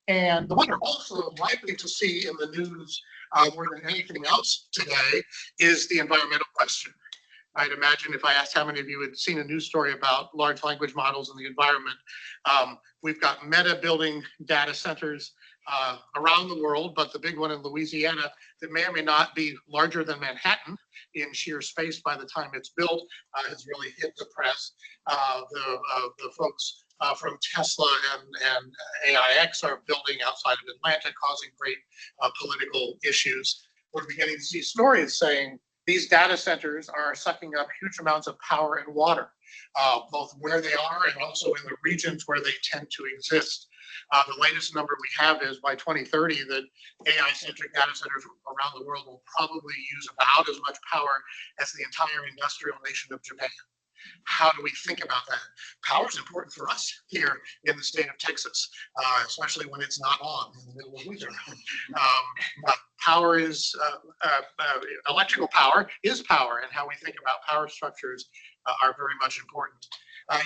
And the one you're also likely to see in the news more than anything else today is the environmental question. I'd imagine if I asked how many of you had seen a news story about large language models in the environment, we've got Meta building data centers around the world, but the big one in Louisiana that may or may not be larger than Manhattan in sheer space by the time it's built has really hit the press. The folks from Tesla and AIX are building outside of Atlanta, causing great political issues. We're beginning to see stories saying these data centers are sucking up huge amounts of power and water, both where they are and also in the regions where they tend to exist. The latest number we have is by 2030 that AI-centric data centers around the world will probably use about as much power as the entire industrial nation of Japan. How do we think about that? Power is important for us here in the state of Texas, especially when it's not on in the middle of winter. But power is, electrical power is power, and how we think about power structures are very much important.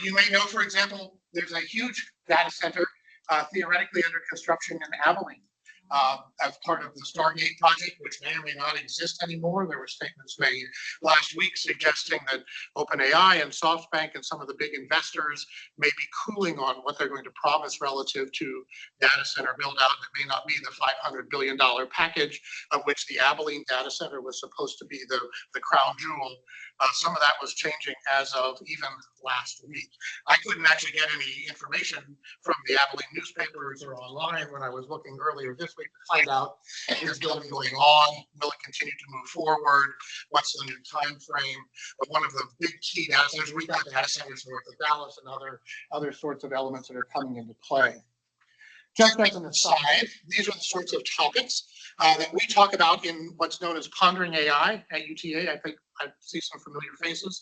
You may know, for example, there's a huge data center theoretically under construction in Abilene. As part of the Stargate project, which may or may not exist anymore. There were statements made last week suggesting that OpenAI and SoftBank and some of the big investors may be cooling on what they're going to promise relative to data center build out. It may not be the $500 billion package of which the Abilene data center was supposed to be the crown jewel. Some of that was changing as of even last week. I couldn't actually get any information from the Abilene newspapers or online when I was looking earlier this week to find out, is building going on? Will it continue to move forward? What's the new time frame? But one of the big key data centers, we've got data centers north of Dallas and other sorts of elements that are coming into play. Just as an aside, these are the sorts of topics that we talk about in what's known as Pondering AI at UTA. I think I see some familiar faces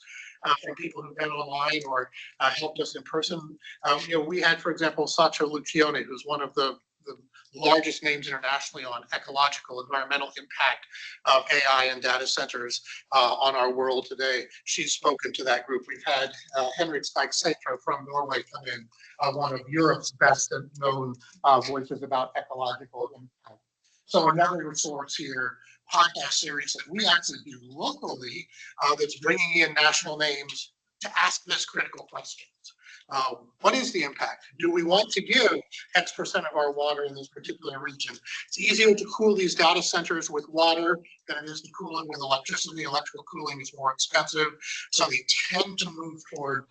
from people who've been online or helped us in person. We had, for example, Sacha Lucione, who's one of the largest names internationally on ecological, environmental impact of AI and data centers on our world today. She's spoken to that group. We've had Henrik Spike-Sætre from Norway come in, one of Europe's best known voices about ecological impact. So another resource here, podcast series that we actually do locally that's bringing in national names to ask this critical question. What is the impact? Do we want to give X percent of our water in this particular region? It's easier to cool these data centers with water than it is to cool it with electricity. Electrical cooling is more expensive, so they tend to move toward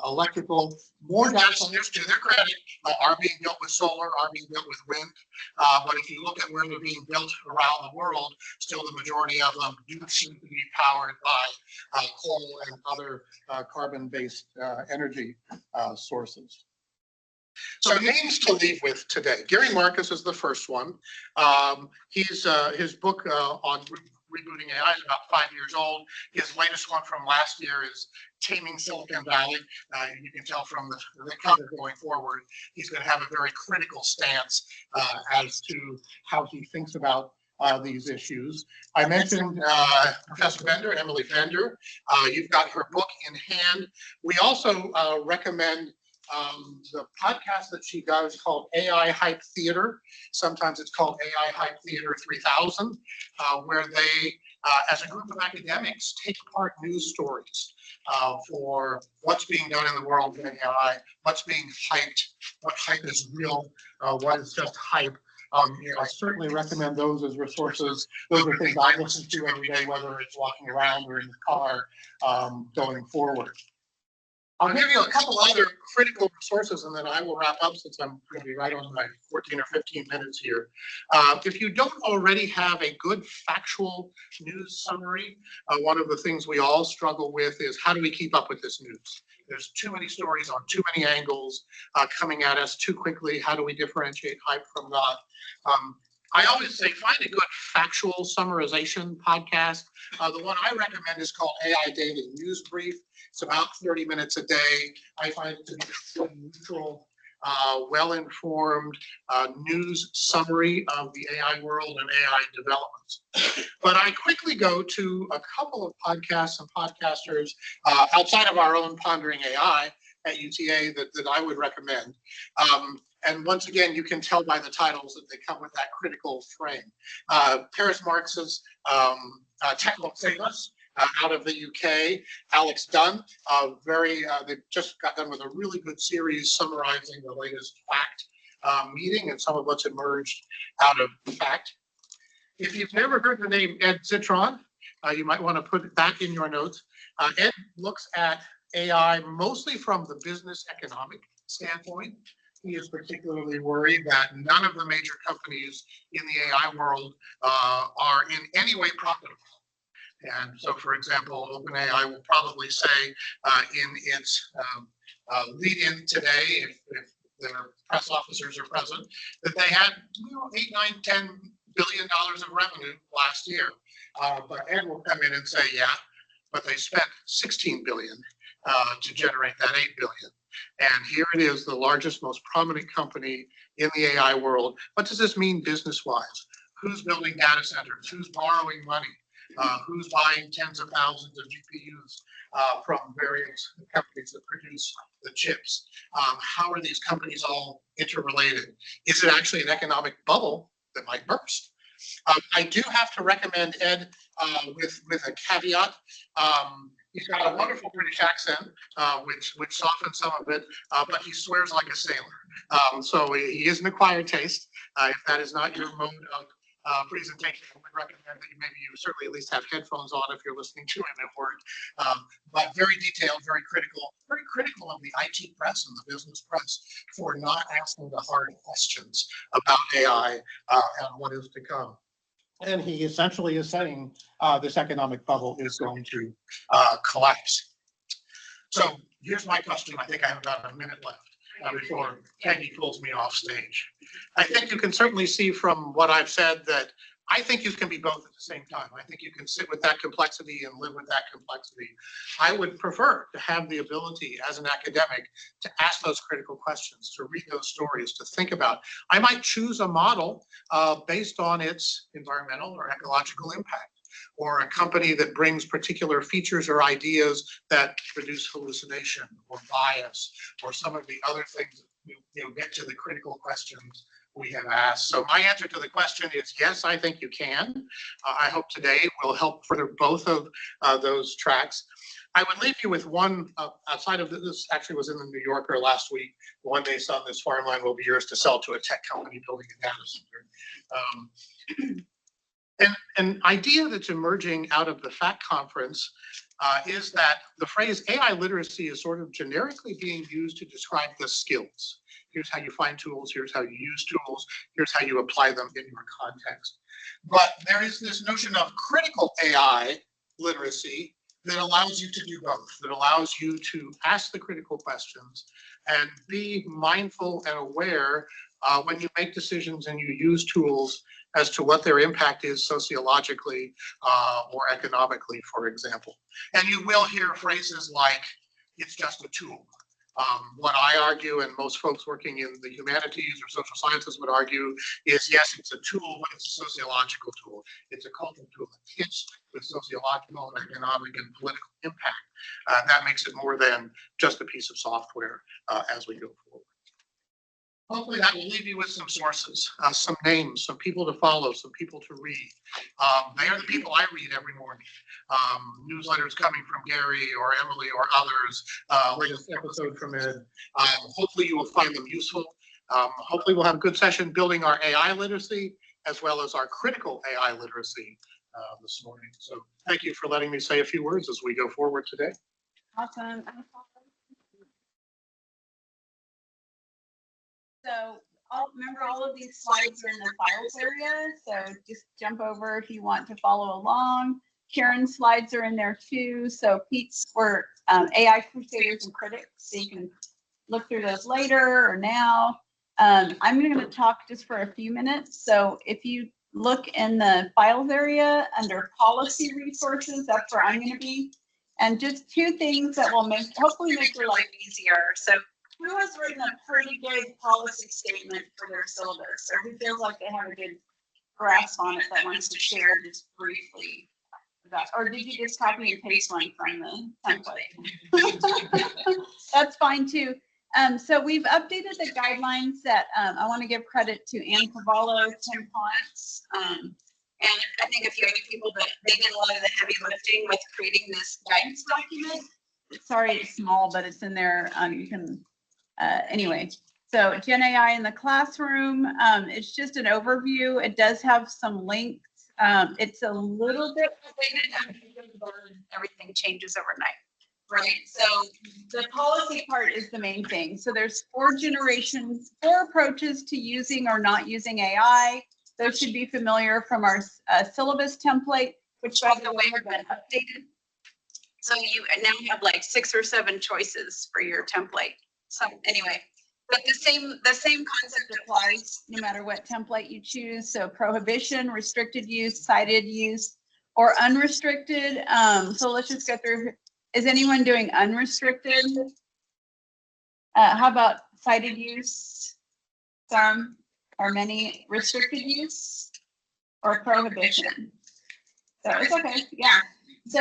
electrical. More data centers, to their credit, are being built with solar, are being built with wind. But if you look at where they're being built around the world, still the majority of them do seem to be powered by coal and other carbon-based energy sources. So names to leave with today. Gary Marcus is the first one. His book on rebooting AI is about 5 years old. His latest one from last year is Taming Silicon Valley. You can tell from the cover going forward, he's going to have a very critical stance as to how he thinks about these issues. I mentioned Professor Bender, Emily Bender. You've got her book in hand. We also recommend the podcast that she does called AI Hype Theater. Sometimes it's called AI Hype Theater 3000, where they, as a group of academics, take apart news stories for what's being done in the world of AI, what's being hyped, what hype is real, what is just hype. I certainly recommend those as resources. Those are things I listen to every day, whether it's walking around or in the car going forward. I'll give you a couple other critical resources and then I will wrap up since I'm going to be right on my 14 or 15 minutes here. If you don't already have a good factual news summary, one of the things we all struggle with is how do we keep up with this news? There's too many stories on too many angles coming at us too quickly. How do we differentiate hype from not? I always say find a good factual summarization podcast. The one I recommend is called AI Daily News Brief. It's about 30 minutes a day. I find it to be a neutral, well-informed news summary of the AI world and AI developments. But I quickly go to a couple of podcasts and podcasters outside of our own Pondering AI at UTA that I would recommend. And once again, you can tell by the titles that they come with that critical frame. Paris Marx's Technical Famous out of the UK, Alex Dunn, they just got done with a really good series summarizing the latest FACT meeting and some of what's emerged out of FACT. If you've never heard the name Ed Zitron, you might want to put that in your notes. Ed looks at AI mostly from the business economic standpoint. He is particularly worried that none of the major companies in the AI world are in any way profitable. And so, for example, OpenAI will probably say in its lead-in today, if their press officers are present, that they had 8, 9, $10 billion of revenue last year. But Ed will come in and say, yeah, but they spent 16 billion to generate that 8 billion. And here it is, the largest, most prominent company in the AI world. What does this mean business-wise? Who's building data centers? Who's borrowing money? Who's buying tens of thousands of GPUs from various companies that produce the chips? How are these companies all interrelated? Is it actually an economic bubble that might burst? I do have to recommend Ed with a caveat. He's got a wonderful British accent, which softens some of it, but he swears like a sailor. So he is an acquired taste. If that is not your mode of presentation, I would recommend that maybe you certainly at least have headphones on if you're listening to him at work. But very detailed, very critical of the IT press and the business press for not asking the hard questions about AI and what is to come. And he essentially is saying this economic bubble is going to collapse. So here's my question. I think I have about a minute left before Peggy pulls me off stage. I think you can certainly see from what I've said that I think you can be both at the same time. I think you can sit with that complexity and live with that complexity. I would prefer to have the ability as an academic to ask those critical questions, to read those stories, to think about. I might choose a model based on its environmental or ecological impact, or a company that brings particular features or ideas that produce hallucination or bias, or some of the other things that get to the critical questions we have asked. So my answer to the question is yes, I think you can. I hope today will help further both of those tracks. I would leave you with one outside of this, actually was in the New Yorker last week. One day on this farmland will be yours to sell to a tech company building a data center. And an idea that's emerging out of the FACT conference is that the phrase AI literacy is sort of generically being used to describe the skills. Here's how you find tools, here's how you use tools, here's how you apply them in your context. But there is this notion of critical AI literacy that allows you to do both, that allows you to ask the critical questions and be mindful and aware when you make decisions and you use tools as to what their impact is sociologically or economically, for example. And you will hear phrases like, it's just a tool. What I argue, and most folks working in the humanities or social sciences would argue, is yes, it's a tool, but it's a sociological tool. It's a cultural tool. It hits with sociological and economic and political impact. That makes it more than just a piece of software as we go forward. Hopefully that will leave you with some sources, some names, some people to follow, some people to read. They are the people I read every morning. Newsletters coming from Gary or Emily or others, like this episode from Ed. Hopefully you will find them useful. Hopefully we'll have a good session building our AI literacy as well as our critical AI literacy this morning. So thank you for letting me say a few words as we go forward today. Awesome. So remember all of these slides are in the files area, so just jump over if you want to follow along. Karen's slides are in there too. So Pete's for AI crusaders and critics, so you can look through those later or now. I'm going to talk just for a few minutes. So if you look in the files area under policy resources, that's where I'm going to be. And just two things that will hopefully make your life easier. So who has written a pretty good policy statement for their syllabus, or who feels like they have a good grasp on it that wants to share just briefly? Or did you just copy and paste one from the template? That's fine too. So we've updated the guidelines that I want to give credit to Ann Cavallo, Tim Potts, and I think a few other people, but they did a lot of the heavy lifting with creating this guidance document. Sorry, it's small, but it's in there. You can, anyway. So Gen AI in the classroom, it's just an overview. It does have some links. It's a little bit related. Everything changes overnight. Right. So the policy part is the main thing. So there's 4 approaches to using or not using AI. Those should be familiar from our syllabus template, which by the way have been updated. So you now have like 6 or 7 choices for your template. So anyway, but the same concept applies no matter what template you choose. So prohibition, restricted use, cited use, or unrestricted. So let's just go through. Is anyone doing unrestricted? How about cited use? Some or many. Restricted use or prohibition? So it's okay. Yeah. So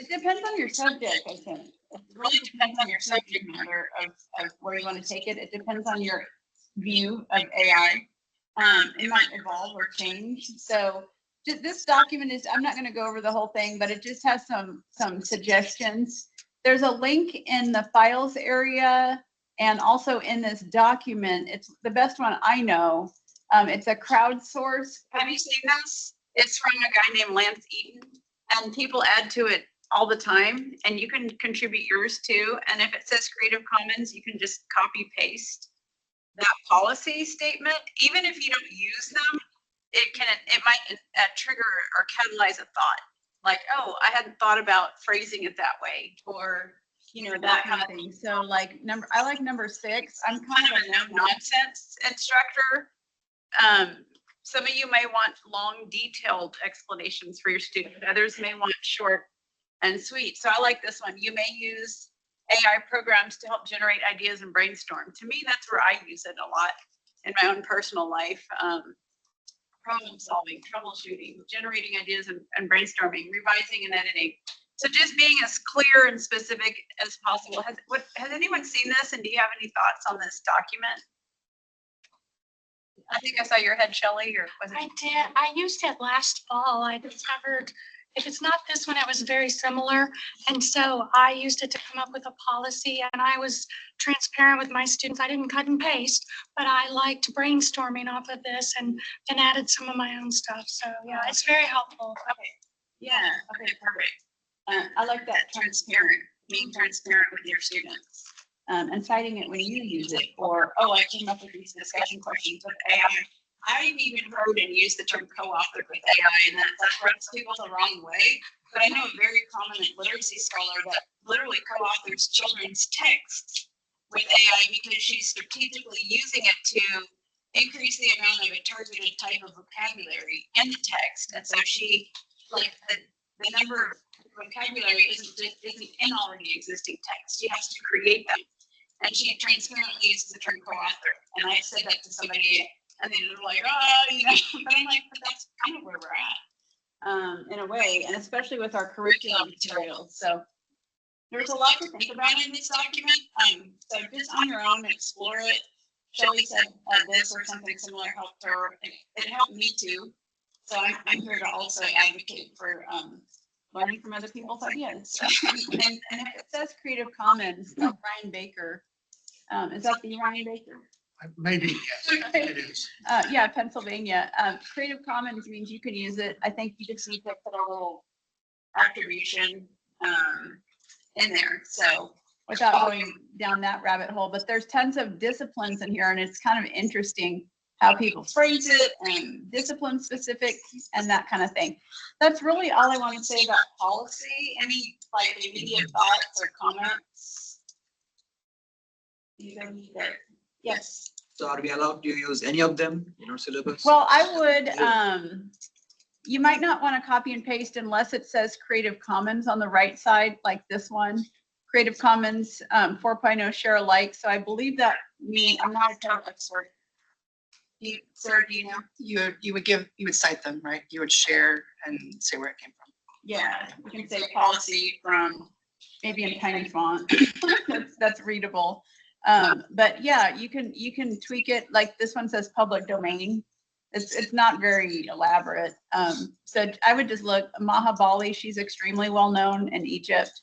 it depends on your subject, I think. It really depends on your subject matter of where you want to take it. It depends on your view of AI. It might evolve or change. So this document is, I'm not going to go over the whole thing, but it just has some suggestions. There's a link in the files area and also in this document. It's the best one I know. It's a crowdsource. Have you seen this? It's from a guy named Lance Eaton, and people add to it all the time, and you can contribute yours too. And if it says Creative Commons, you can just copy paste that policy statement. Even if you don't use them, it might trigger or catalyze a thought, like, oh, I hadn't thought about phrasing it that way, or that kind of thing. So like I like number 6. I'm kind of a no nonsense instructor. Some of you may want long, detailed explanations for your student. Others may want short and sweet. So I like this one. You may use AI programs to help generate ideas and brainstorm. To me, that's where I use it a lot in my own personal life. Problem solving, troubleshooting, generating ideas and brainstorming, revising and editing. So just being as clear and specific as possible. Has anyone seen this, and do you have any thoughts on this document? I think I saw your head, Shelley, or was it? I did. I used it last fall. I discovered if it's not this one, it was very similar. And so I used it to come up with a policy, and I was transparent with my students. I didn't cut and paste, but I liked brainstorming off of this and added some of my own stuff. So yeah, it's very helpful. Okay. Yeah. Okay. Perfect. I like that transparent, being transparent with your students. And citing it when you use it, or, oh, I came up with these discussion questions with AI. I've even heard and used the term co-authored with AI, and that rubs people the wrong way. But I know a very prominent literacy scholar that literally co-authors children's texts with AI because she's strategically using it to increase the amount of a targeted type of vocabulary in the text. And so she, like, the number of vocabulary isn't in already existing text. She has to create them. And she transparently uses the term co-author. And I said that to somebody, and they were like, oh, but I'm like, but that's kind of where we're at, in a way, and especially with our curriculum materials. So there's a lot to think about in this document. So just on your own, explore it. Shelley said this or something similar helped her. It helped me too. So I'm here to also advocate for learning from other people's ideas. And if it says Creative Commons, Ryan Baker, is that the Ryan Baker? Maybe, yes, it is. Yeah, Pennsylvania. Creative Commons means you can use it. I think you just need to put a little attribution in there. So without going down that rabbit hole, but there's tons of disciplines in here, and it's kind of interesting how people phrase it and discipline specific and that kind of thing. That's really all I want to say about policy. Any like immediate thoughts or comments? Yes. So are we allowed to use any of them in our syllabus? Well, I would, you might not want to copy and paste unless it says Creative Commons on the right side, like this one. Creative Commons 4.0 share alike. So I believe that means, I'm not a total expert. Sir, do you know? You would cite them, right? You would share and say where it came from. Yeah, you can say policy from maybe in tiny font. That's readable. But yeah, you can tweak it. Like this one says public domain. It's not very elaborate. So I would just look Mahabali. She's extremely well known in Egypt.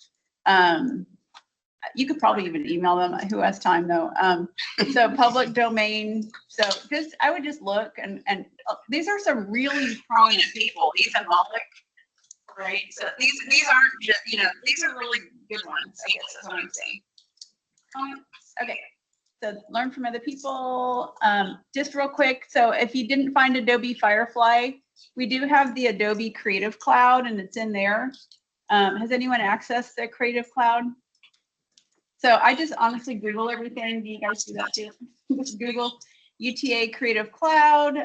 You could probably even email them. Who has time though? So public domain. So just I would just look and these are some really prominent people. Ethan Malik, right? So these aren't just these are really good ones. I guess is what I'm saying. Okay. So learn from other people. Just real quick. So if you didn't find Adobe Firefly, we do have the Adobe Creative Cloud and it's in there. Has anyone accessed the Creative Cloud? So I just honestly Google everything. Do you guys do that too? Just Google UTA Creative Cloud.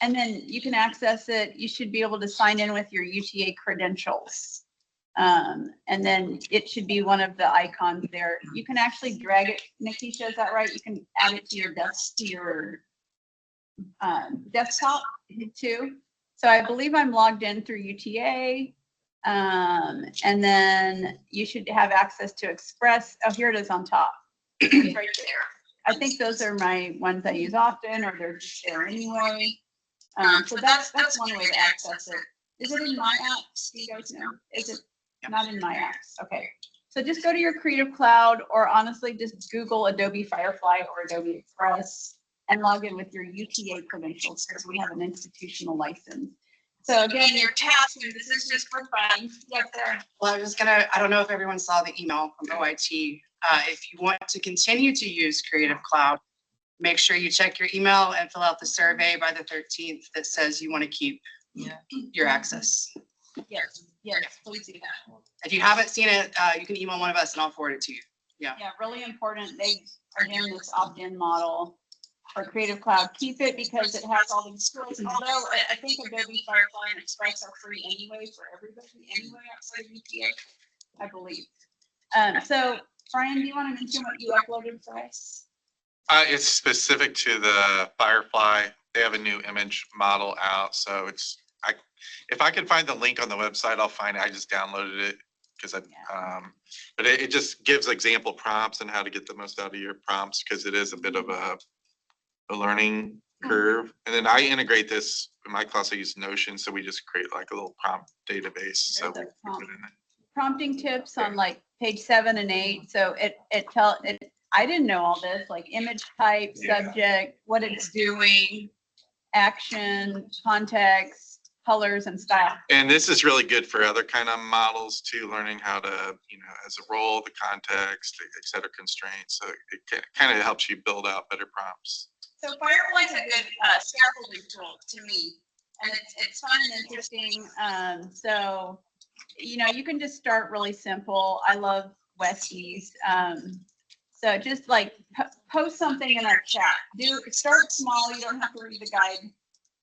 And then you can access it. You should be able to sign in with your UTA credentials. And then it should be one of the icons there. You can actually drag it, Nikisha, is that right? You can add it to your desktop too. So I believe I'm logged in through UTA. And then you should have access to Express. Oh, here it is on top. It's right there. I think those are my ones I use often, or they're just there anyway. So that's one way to access it. Is it in my apps? Do you guys know? Is it not in my apps? Okay. So just go to your Creative Cloud, or honestly, just Google Adobe Firefly or Adobe Express and log in with your UTA credentials because we have an institutional license. So again, your task, and this is just for fun. Yes, sir. Well, I was gonna, I don't know if everyone saw the email from OIT. If you want to continue to use Creative Cloud, make sure you check your email and fill out the survey by the 13th that says you want to keep your access. Yes, please do that. If you haven't seen it, you can email one of us and I'll forward it to you. Yeah, really important. They are doing this opt-in model for Creative Cloud. Keep it because it has all these tools. Although I think Adobe Firefly and Express are free anyway for everybody anyway outside of UTA, I believe. So Brian, do you want to mention what you uploaded for us? It's specific to the Firefly. They have a new image model out, so if I can find the link on the website, I'll find it. I just downloaded it because but it just gives example prompts and how to get the most out of your prompts because it is a bit of a learning curve. And then I integrate this in my class. I use Notion, so we just create like a little prompt database. So we put it in there. Prompting tips on like page 7 and 8. So I didn't know all this, like image type, subject, what it's doing, action, context, colors, and style. And this is really good for other kind of models too, learning how to, as a role, the context, et cetera, constraints. So it kind of helps you build out better prompts. So Firefly's a good scaffolding tool to me, and it's fun and interesting. So, you can just start really simple. I love Westie's. So just like post something in our chat. Start small. You don't have to read the guide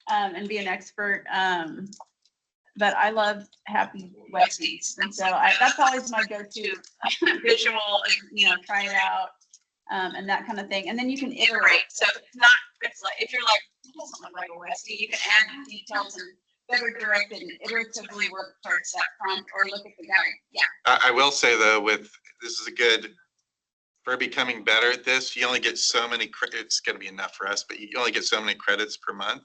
and be an expert. But I love happy Westie's, and so that's always my go-to visual. Try it out. And that kind of thing. And then you can iterate. So it's like, if you're like, it doesn't look like a Westie, you can add details and better direct it and iteratively work towards that prompt or look at the guide. Yeah. I will say though, this is a good, for becoming better at this, you only get so many credits. It's going to be enough for us, but you only get so many credits per month.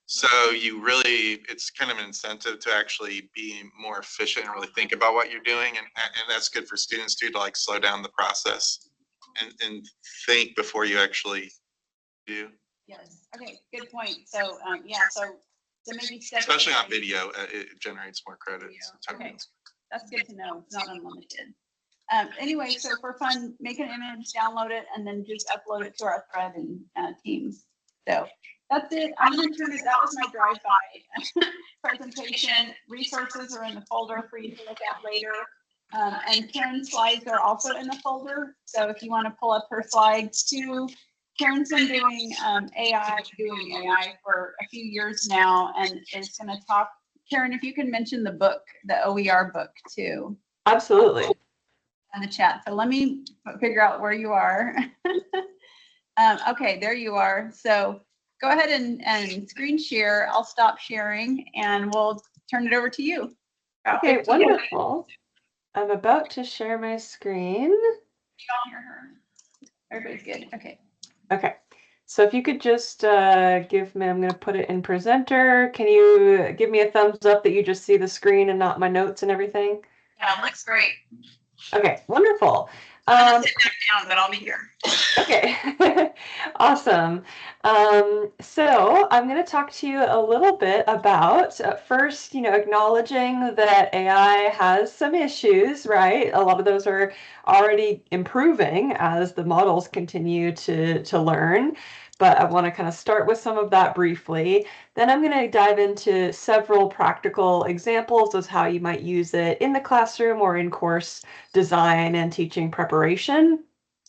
So it's kind of an incentive to actually be more efficient and really think about what you're doing. And that's good for students too, to like slow down the process. And think before you actually do. Yes. Okay. Good point. So so maybe especially on video, it generates more credits. Okay. That's good to know. It's not unlimited. Anyway, so for fun, make an image, download it, and then just upload it to our thread and Teams. So that's it. I'm going to turn it. That was my drive-by presentation. Resources are in the folder for you to look at later. And Karen's slides are also in the folder. So if you want to pull up her slides too, Karen's been doing AI for a few years now, and is going to talk. Karen, if you can mention the book, the OER book too. Absolutely. In the chat. So let me figure out where you are. Okay, there you are. So go ahead and screen share. I'll stop sharing and we'll turn it over to you. Okay, wonderful. I'm about to share my screen. you all hear her? Everybody's good. Okay. Okay. So if you could just give me, I'm going to put it in presenter. Can you give me a thumbs up that you just see the screen and not my notes and everything? Yeah, looks great. Okay, wonderful. I'm gonna sit back down, but I'll be here. Okay, awesome. So I'm going to talk to you a little bit about first, acknowledging that AI has some issues, right? A lot of those are already improving as the models continue to learn. But I want to kind of start with some of that briefly. Then I'm going to dive into several practical examples of how you might use it in the classroom or in course design and teaching preparation.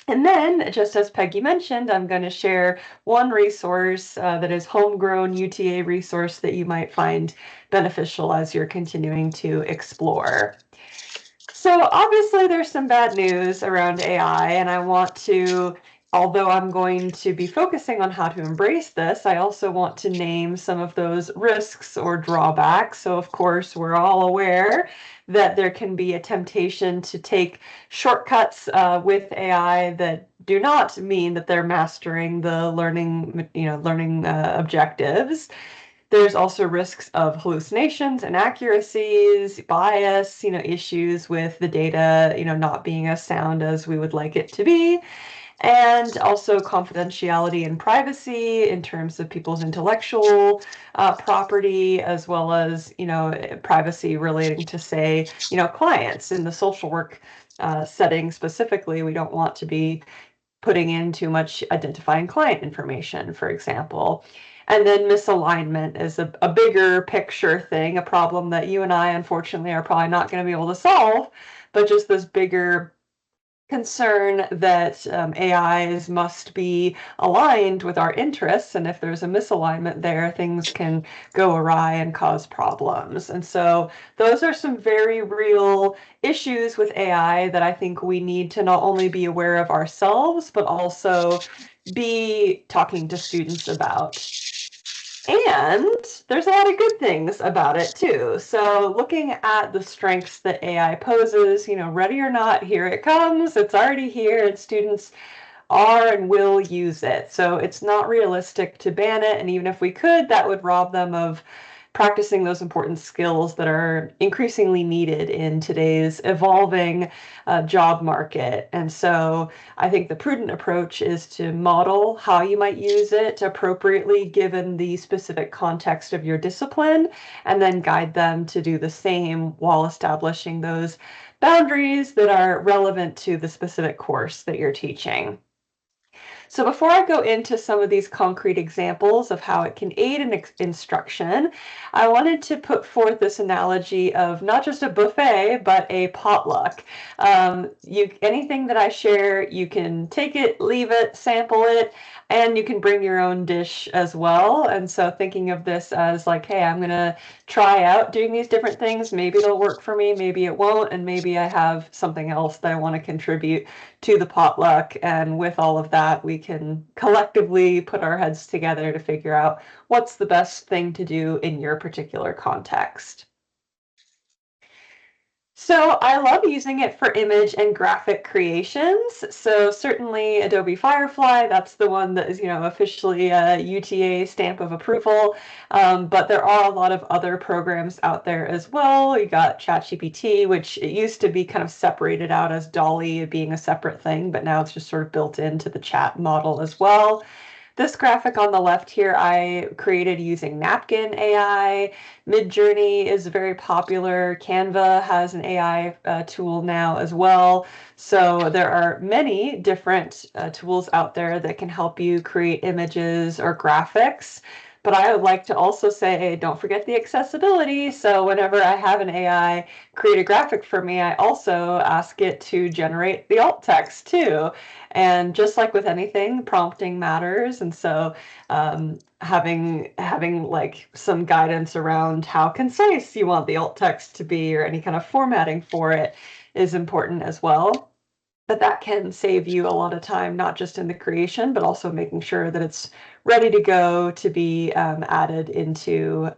And then, just as Peggy mentioned, I'm going to share one resource that is homegrown UTA resource that you might find beneficial as you're continuing to explore. So obviously there's some bad news around AI, and I want to, although I'm going to be focusing on how to embrace this, I also want to name some of those risks or drawbacks. So of course, we're all aware that there can be a temptation to take shortcuts with AI that do not mean that they're mastering the learning objectives. There's also risks of hallucinations, inaccuracies, bias, issues with the data, not being as sound as we would like it to be. And also confidentiality and privacy in terms of people's intellectual property, as well as, privacy relating to, say, clients in the social work setting specifically. We don't want to be putting in too much identifying client information, for example. And then misalignment is a bigger picture thing, a problem that you and I, unfortunately, are probably not going to be able to solve, but just this bigger concern that AIs must be aligned with our interests, and if there's a misalignment there, things can go awry and cause problems. And so those are some very real issues with AI that I think we need to not only be aware of ourselves, but also be talking to students about. And there's a lot of good things about it too. So looking at the strengths that AI poses, ready or not, here it comes. It's already here, and students are and will use it. So it's not realistic to ban it. And even if we could, that would rob them of practicing those important skills that are increasingly needed in today's evolving job market. And so I think the prudent approach is to model how you might use it appropriately given the specific context of your discipline, and then guide them to do the same while establishing those boundaries that are relevant to the specific course that you're teaching. So before I go into some of these concrete examples of how it can aid in instruction, I wanted to put forth this analogy of not just a buffet, but a potluck. Anything that I share, you can take it, leave it, sample it, and you can bring your own dish as well. And so thinking of this as like, hey, I'm going to try out doing these different things. Maybe it'll work for me, maybe it won't, and maybe I have something else that I want to contribute to the potluck. And with all of that, we can collectively put our heads together to figure out what's the best thing to do in your particular context. So I love using it for image and graphic creations. So certainly Adobe Firefly, that's the one that is, officially a UTA stamp of approval. But there are a lot of other programs out there as well. You got ChatGPT, which it used to be kind of separated out as DALL-E being a separate thing, but now it's just sort of built into the chat model as well. This graphic on the left here, I created using Napkin AI. Midjourney is very popular. Canva has an AI tool now as well. So there are many different tools out there that can help you create images or graphics. But I would like to also say, don't forget the accessibility. So whenever I have an AI create a graphic for me, I also ask it to generate the alt text too. And just like with anything, prompting matters. And so having like some guidance around how concise you want the alt text to be or any kind of formatting for it is important as well. But that can save you a lot of time, not just in the creation, but also making sure that it's ready to go to be added into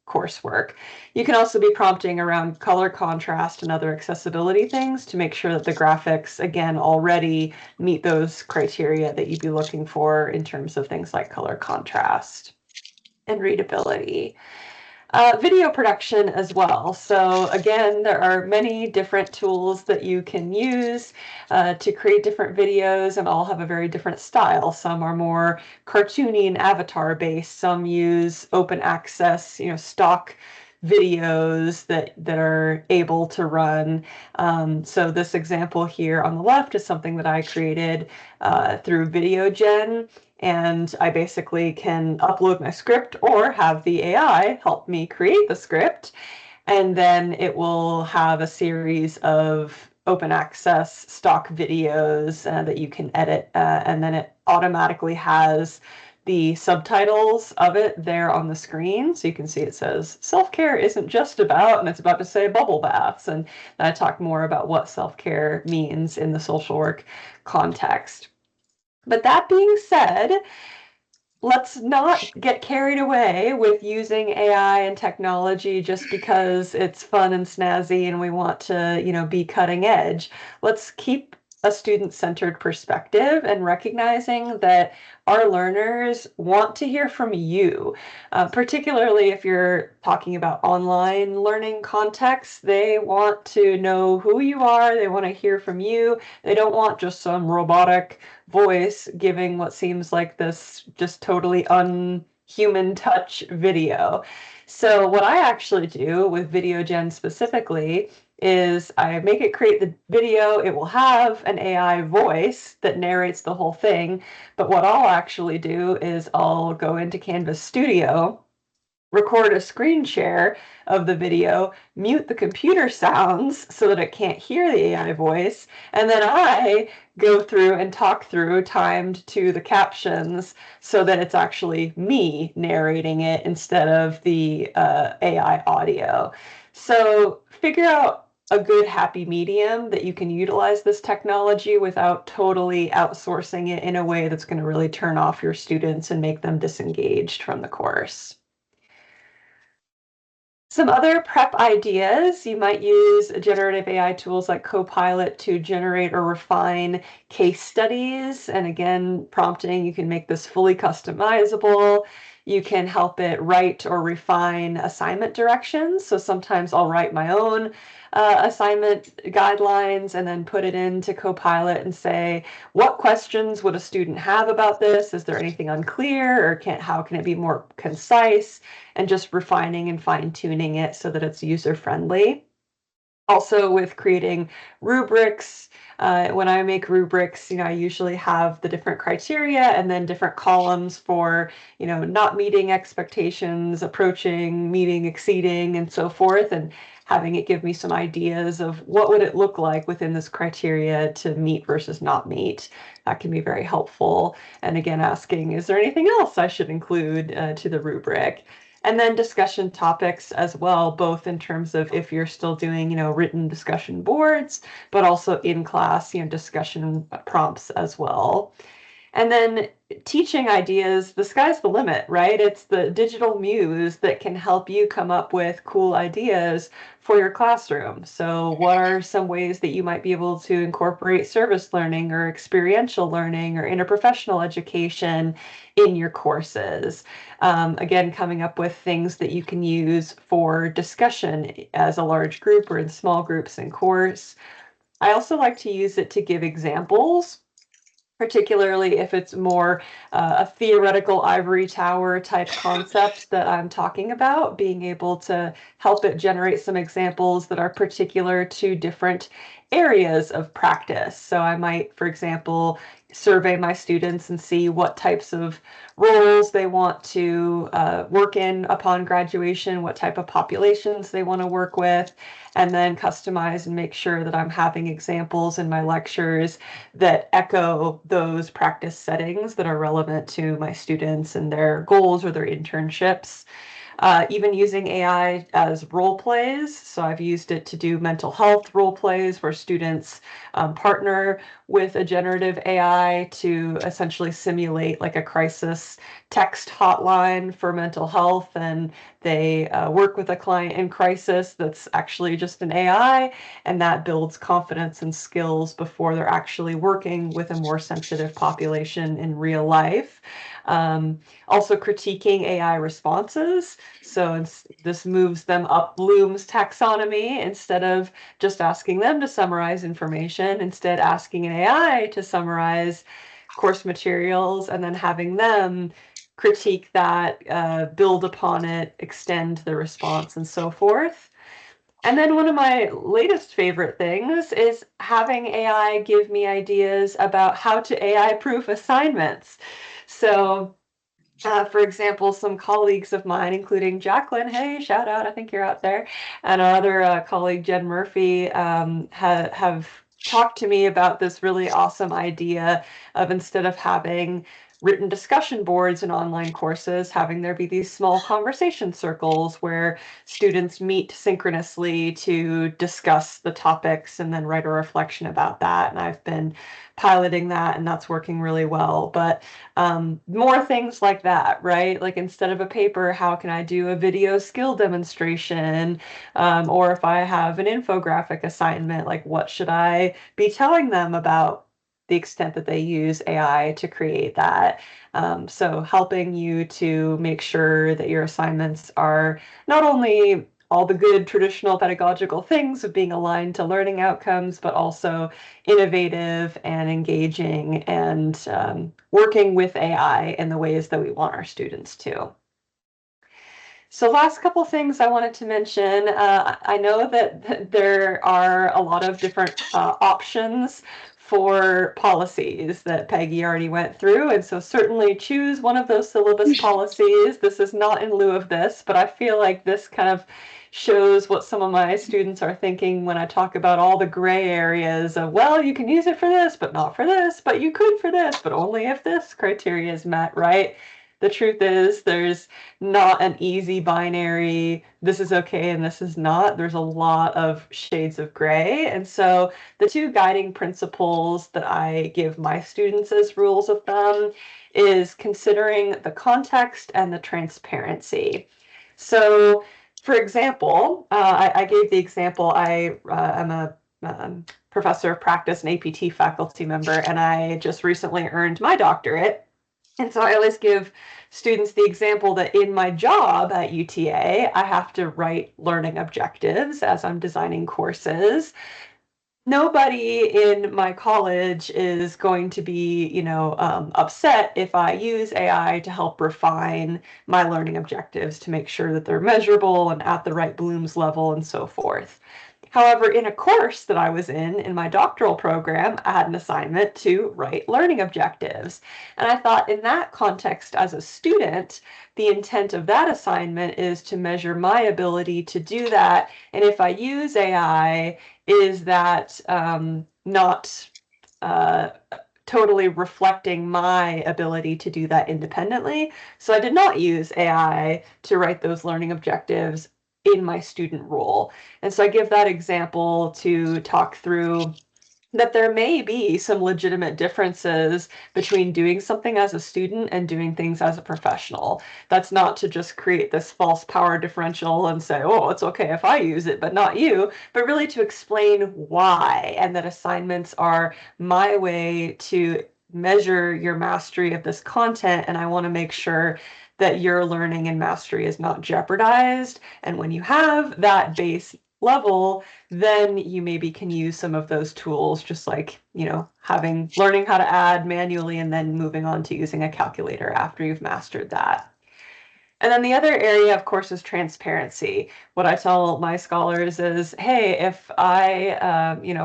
coursework. You can also be prompting around color contrast and other accessibility things to make sure that the graphics, again, already meet those criteria that you'd be looking for in terms of things like color contrast and readability. Video production as well. So again, there are many different tools that you can use to create different videos, and all have a very different style. Some are more cartoony and avatar based. Some use open access, stock videos that are able to run. So this example here on the left is something that I created through VideoGen. And I basically can upload my script or have the AI help me create the script. And then it will have a series of open access stock videos that you can edit. And then it automatically has the subtitles of it there on the screen. So you can see it says self-care isn't just about, and it's about to say bubble baths. And I talk more about what self-care means in the social work context. But that being said, let's not get carried away with using AI and technology just because it's fun and snazzy and we want to, be cutting edge. Let's keep a student-centered perspective and recognizing that our learners want to hear from you, particularly if you're talking about online learning contexts. They want to know who you are. They want to hear from you. They don't want just some robotic voice giving what seems like this just totally unhuman touch video. So what I actually do with VideoGen specifically is I make it create the video. It will have an AI voice that narrates the whole thing. But what I'll actually do is I'll go into Canvas Studio, record a screen share of the video, mute the computer sounds so that it can't hear the AI voice, and then I go through and talk through timed to the captions so that it's actually me narrating it instead of the AI audio. So figure out a good happy medium that you can utilize this technology without totally outsourcing it in a way that's going to really turn off your students and make them disengaged from the course. Some other prep ideas: you might use generative AI tools like Copilot to generate or refine case studies. And again, prompting, you can make this fully customizable. You can help it write or refine assignment directions. So sometimes I'll write my own assignment guidelines and then put it into Copilot and say, what questions would a student have about this? Is there anything unclear, or how can it be more concise? And just refining and fine tuning it so that it's user friendly. Also with creating rubrics, when I make rubrics, I usually have the different criteria and then different columns for, not meeting expectations, approaching, meeting, exceeding, and so forth, and having it give me some ideas of what would it look like within this criteria to meet versus not meet. That can be very helpful. And again, asking, is there anything else I should include to the rubric? And then discussion topics as well, both in terms of if you're still doing, written discussion boards, but also in class, discussion prompts as well. And then teaching ideas, the sky's the limit, right? It's the digital muse that can help you come up with cool ideas for your classroom. So what are some ways that you might be able to incorporate service learning or experiential learning or interprofessional education in your courses? Again, coming up with things that you can use for discussion as a large group or in small groups in course. I also like to use it to give examples, particularly if it's more a theoretical ivory tower type concept that I'm talking about, being able to help it generate some examples that are particular to different areas of practice. So I might, for example, survey my students and see what types of roles they want to work in upon graduation, what type of populations they want to work with, and then customize and make sure that I'm having examples in my lectures that echo those practice settings that are relevant to my students and their goals or their internships. even using AI as role plays. So I've used it to do mental health role plays where students partner with a generative AI to essentially simulate like a crisis text hotline for mental health, and they work with a client in crisis that's actually just an AI, and that builds confidence and skills before they're actually working with a more sensitive population in real life. Also critiquing AI responses. So this moves them up Bloom's taxonomy. Instead of just asking them to summarize information, instead asking an AI to summarize course materials and then having them critique that, build upon it, extend the response, and so forth. And then one of my latest favorite things is having AI give me ideas about how to AI proof assignments. So for example, some colleagues of mine, including Jacqueline, hey, shout out, I think you're out there, and our other colleague, Jen Murphy, have talked to me about this really awesome idea of, instead of having written discussion boards in online courses, having there be these small conversation circles where students meet synchronously to discuss the topics and then write a reflection about that. And I've been piloting that, and that's working really well. But more things like that, right? Like, instead of a paper, how can I do a video skill demonstration? Or if I have an infographic assignment, like, what should I be telling them about the extent that they use AI to create that? So helping you to make sure that your assignments are not only all the good traditional pedagogical things of being aligned to learning outcomes, but also innovative and engaging and working with AI in the ways that we want our students to. So last couple things I wanted to mention. I know that there are a lot of different options for policies that Peggy already went through, and so certainly choose one of those syllabus policies. This is not in lieu of this, but I feel like this kind of shows what some of my students are thinking when I talk about all the gray areas of, well, you can use it for this, but not for this, but you could for this, but only if this criteria is met, right? The truth is, there's not an easy binary, this is okay and this is not. There's a lot of shades of gray. And so the two guiding principles that I give my students as rules of thumb is considering the context and the transparency. So for example, I gave the example, I am a professor of practice and APT faculty member, and I just recently earned my doctorate. And so I always give students the example that in my job at UTA, I have to write learning objectives as I'm designing courses. Nobody in my college is going to be, upset if I use AI to help refine my learning objectives to make sure that they're measurable and at the right Bloom's level and so forth. However, in a course that I was in my doctoral program, I had an assignment to write learning objectives. And I thought, in that context as a student, the intent of that assignment is to measure my ability to do that. And if I use AI, is that not totally reflecting my ability to do that independently? So I did not use AI to write those learning objectives in my student role. And so I give that example to talk through that there may be some legitimate differences between doing something as a student and doing things as a professional. That's not to just create this false power differential and say, oh, it's okay if I use it, but not you, but really to explain why, and that assignments are my way to measure your mastery of this content. And I want to make sure that your learning and mastery is not jeopardized. And when you have that base level, then you maybe can use some of those tools, just like, learning how to add manually and then moving on to using a calculator after you've mastered that. And then the other area, of course, is transparency. What I tell my scholars is, hey, if I,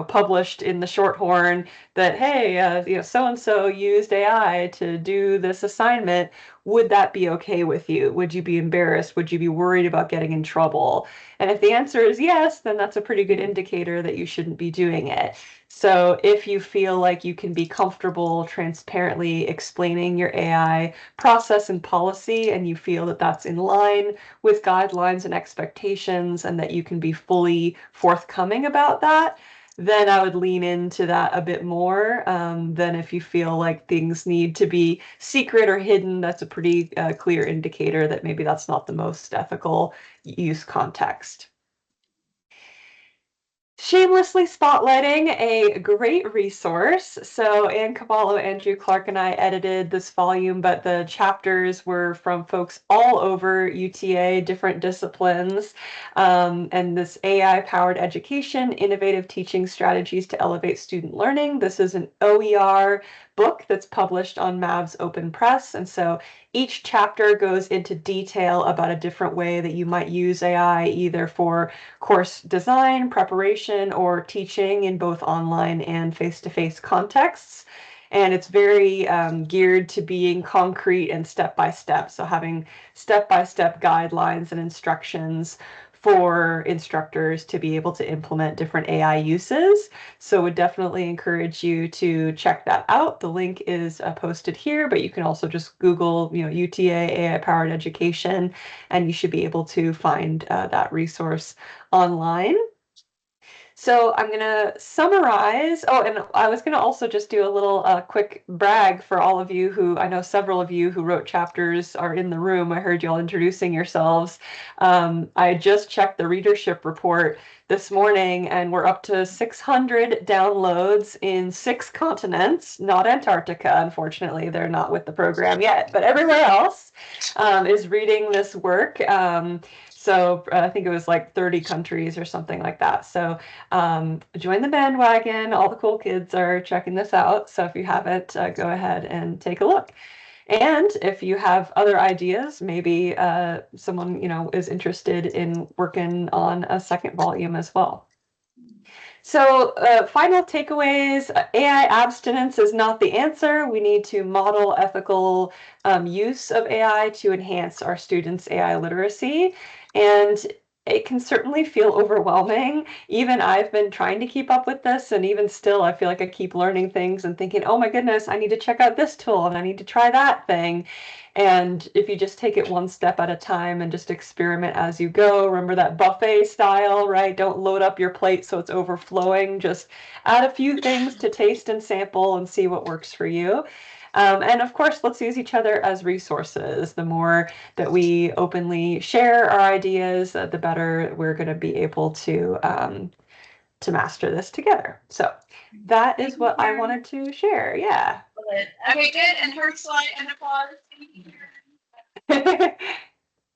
published in the Shorthorn that, hey, so-and-so used AI to do this assignment, would that be okay with you? Would you be embarrassed? Would you be worried about getting in trouble? And if the answer is yes, then that's a pretty good indicator that you shouldn't be doing it. So if you feel like you can be comfortable transparently explaining your AI process and policy, and you feel that that's in line with guidelines and expectations, and that you can be fully forthcoming about that, then I would lean into that a bit more than if you feel like things need to be secret or hidden. That's a pretty clear indicator that maybe that's not the most ethical use context. Shamelessly spotlighting a great resource. So Ann Cavallo, Andrew Clark, and I edited this volume, but the chapters were from folks all over UTA, different disciplines. And this AI-powered education, innovative teaching strategies to elevate student learning. This is an OER book that's published on Mavs Open Press. And so each chapter goes into detail about a different way that you might use AI, either for course design, preparation, or teaching in both online and face-to-face contexts. And it's very geared to being concrete and step-by-step. So having step-by-step guidelines and instructions for instructors to be able to implement different AI uses. So would definitely encourage you to check that out. The link is posted here, but you can also just Google, UTA AI-powered education, and you should be able to find that resource online. So I'm going to summarize. Oh, and I was going to also just do a little quick brag for all of you who, I know several of you who wrote chapters are in the room. I heard y'all introducing yourselves. I just checked the readership report this morning, and we're up to 600 downloads in 6 continents, not Antarctica, unfortunately. They're not with the program yet, but everywhere else is reading this work. So I think it was like 30 countries or something like that. So join the bandwagon. All the cool kids are checking this out. So if you haven't, go ahead and take a look. And if you have other ideas, maybe someone, is interested in working on a second volume as well. So final takeaways, AI abstinence is not the answer. We need to model ethical use of AI to enhance our students' AI literacy. And it can certainly feel overwhelming. Even I've been trying to keep up with this, and even still, I feel like I keep learning things and thinking, oh my goodness, I need to check out this tool and I need to try that thing. And if you just take it one step at a time and just experiment as you go, remember that buffet style, right? Don't load up your plate so it's overflowing. Just add a few things to taste and sample and see what works for you. And of course, let's use each other as resources. The more that we openly share our ideas, the better we're going to be able to master this together. So that is what I wanted to share. Yeah. Okay, good. And her slide and applause.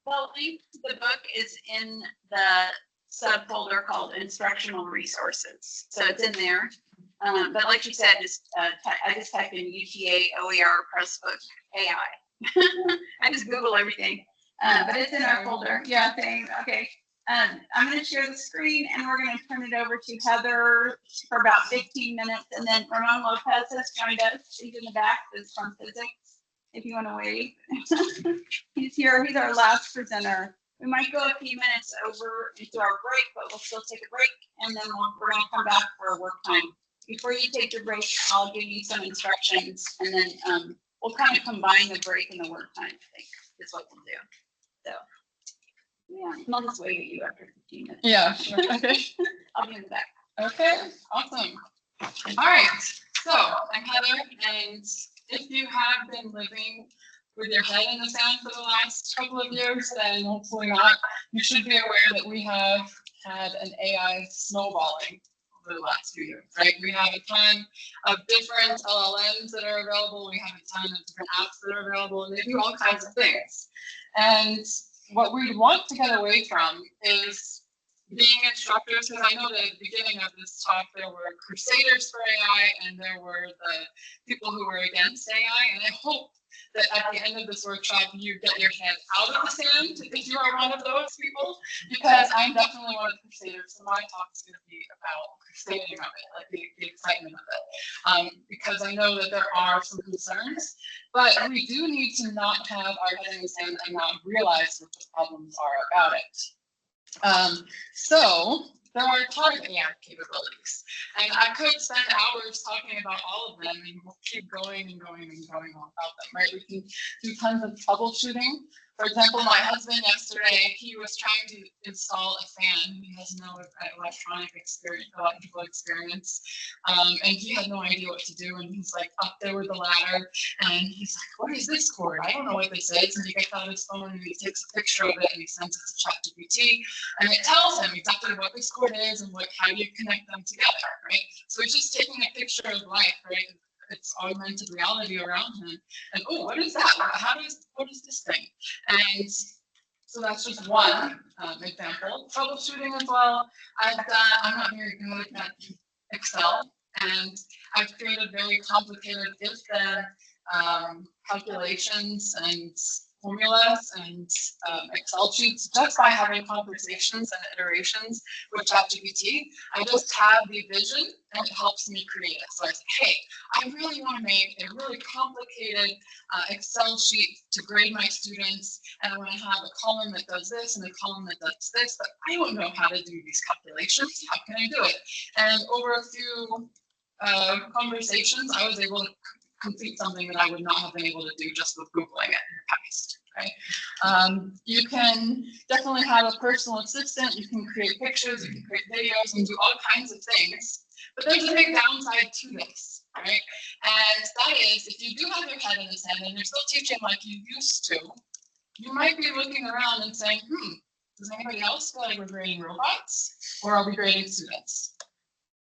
Well, link to the book is in the subfolder called Instructional Resources. So it's in there. But like you said, I just type in UTA OER Pressbook AI. I just Google everything. But it's in our folder. Yeah, thanks. Okay. I'm going to share the screen, and we're going to turn it over to Heather for about 15 minutes. And then Ramon Lopez has joined us. He's in the back. He's from physics, if you want to wait. He's here. He's our last presenter. We might go a few minutes over into our break, but we'll still take a break, and then we're going to come back for work time. Before you take your break, I'll give you some instructions, and then we'll kind of combine the break and the work time, I think, is what we'll do. So, yeah, I'll just wait at you after 15 minutes. Yeah, sure. Okay. I'll be in the back. Okay, awesome. All right, so I'm Heather, and if you have been living with your head in the sand for the last couple of years, then hopefully not. You should be aware that we have had an AI snowballing over the last few years, right? We have a ton of different LLMs that are available. We have a ton of different apps that are available, and they do all kinds of things. And what we want to get away from is being instructors, because I know that at the beginning of this talk, there were crusaders for AI and there were the people who were against AI. And I hope that at the end of this workshop, you get your head out of the sand if you are one of those people, because I'm definitely one of the crusaders. So my talk is going to be about crusading of it, like the excitement of it, because I know that there are some concerns, but we do need to not have our head in the sand and not realize what the problems are about it. So there are a ton of AI capabilities. And I could spend hours talking about all of them, and we'll keep going and going and going on about them, right? We can do tons of troubleshooting. For example, my husband yesterday, he was trying to install a fan. He has no electrical experience. And he had no idea what to do. And he's like up there with the ladder. And he's like, what is this cord? I don't know what this is. And he gets out his phone and he takes a picture of it and he sends it to ChatGPT. And it tells him exactly what this cord is and how you connect them together, right? So he's just taking a picture of life, right? It's augmented reality around him. And oh, what is that? What is this thing? And so that's just one example. Troubleshooting as well. I'm not very good at Excel, and I've created very complicated if-then calculations and formulas and Excel sheets just by having conversations and iterations with ChatGPT. I just have the vision and it helps me create it. So I say, hey, I really want to make a really complicated Excel sheet to grade my students, and I want to have a column that does this and a column that does this, but I don't know how to do these calculations. How can I do it? And over a few conversations, I was able to complete something that I would not have been able to do just with Googling it in the past. Okay. You can definitely have a personal assistant. You can create pictures, you can create videos, and do all kinds of things. But there's a big downside to this, right? And that is, if you do have your head in the sand and you're still teaching like you used to, you might be looking around and saying, does anybody else feel like we're grading robots, or are we grading students?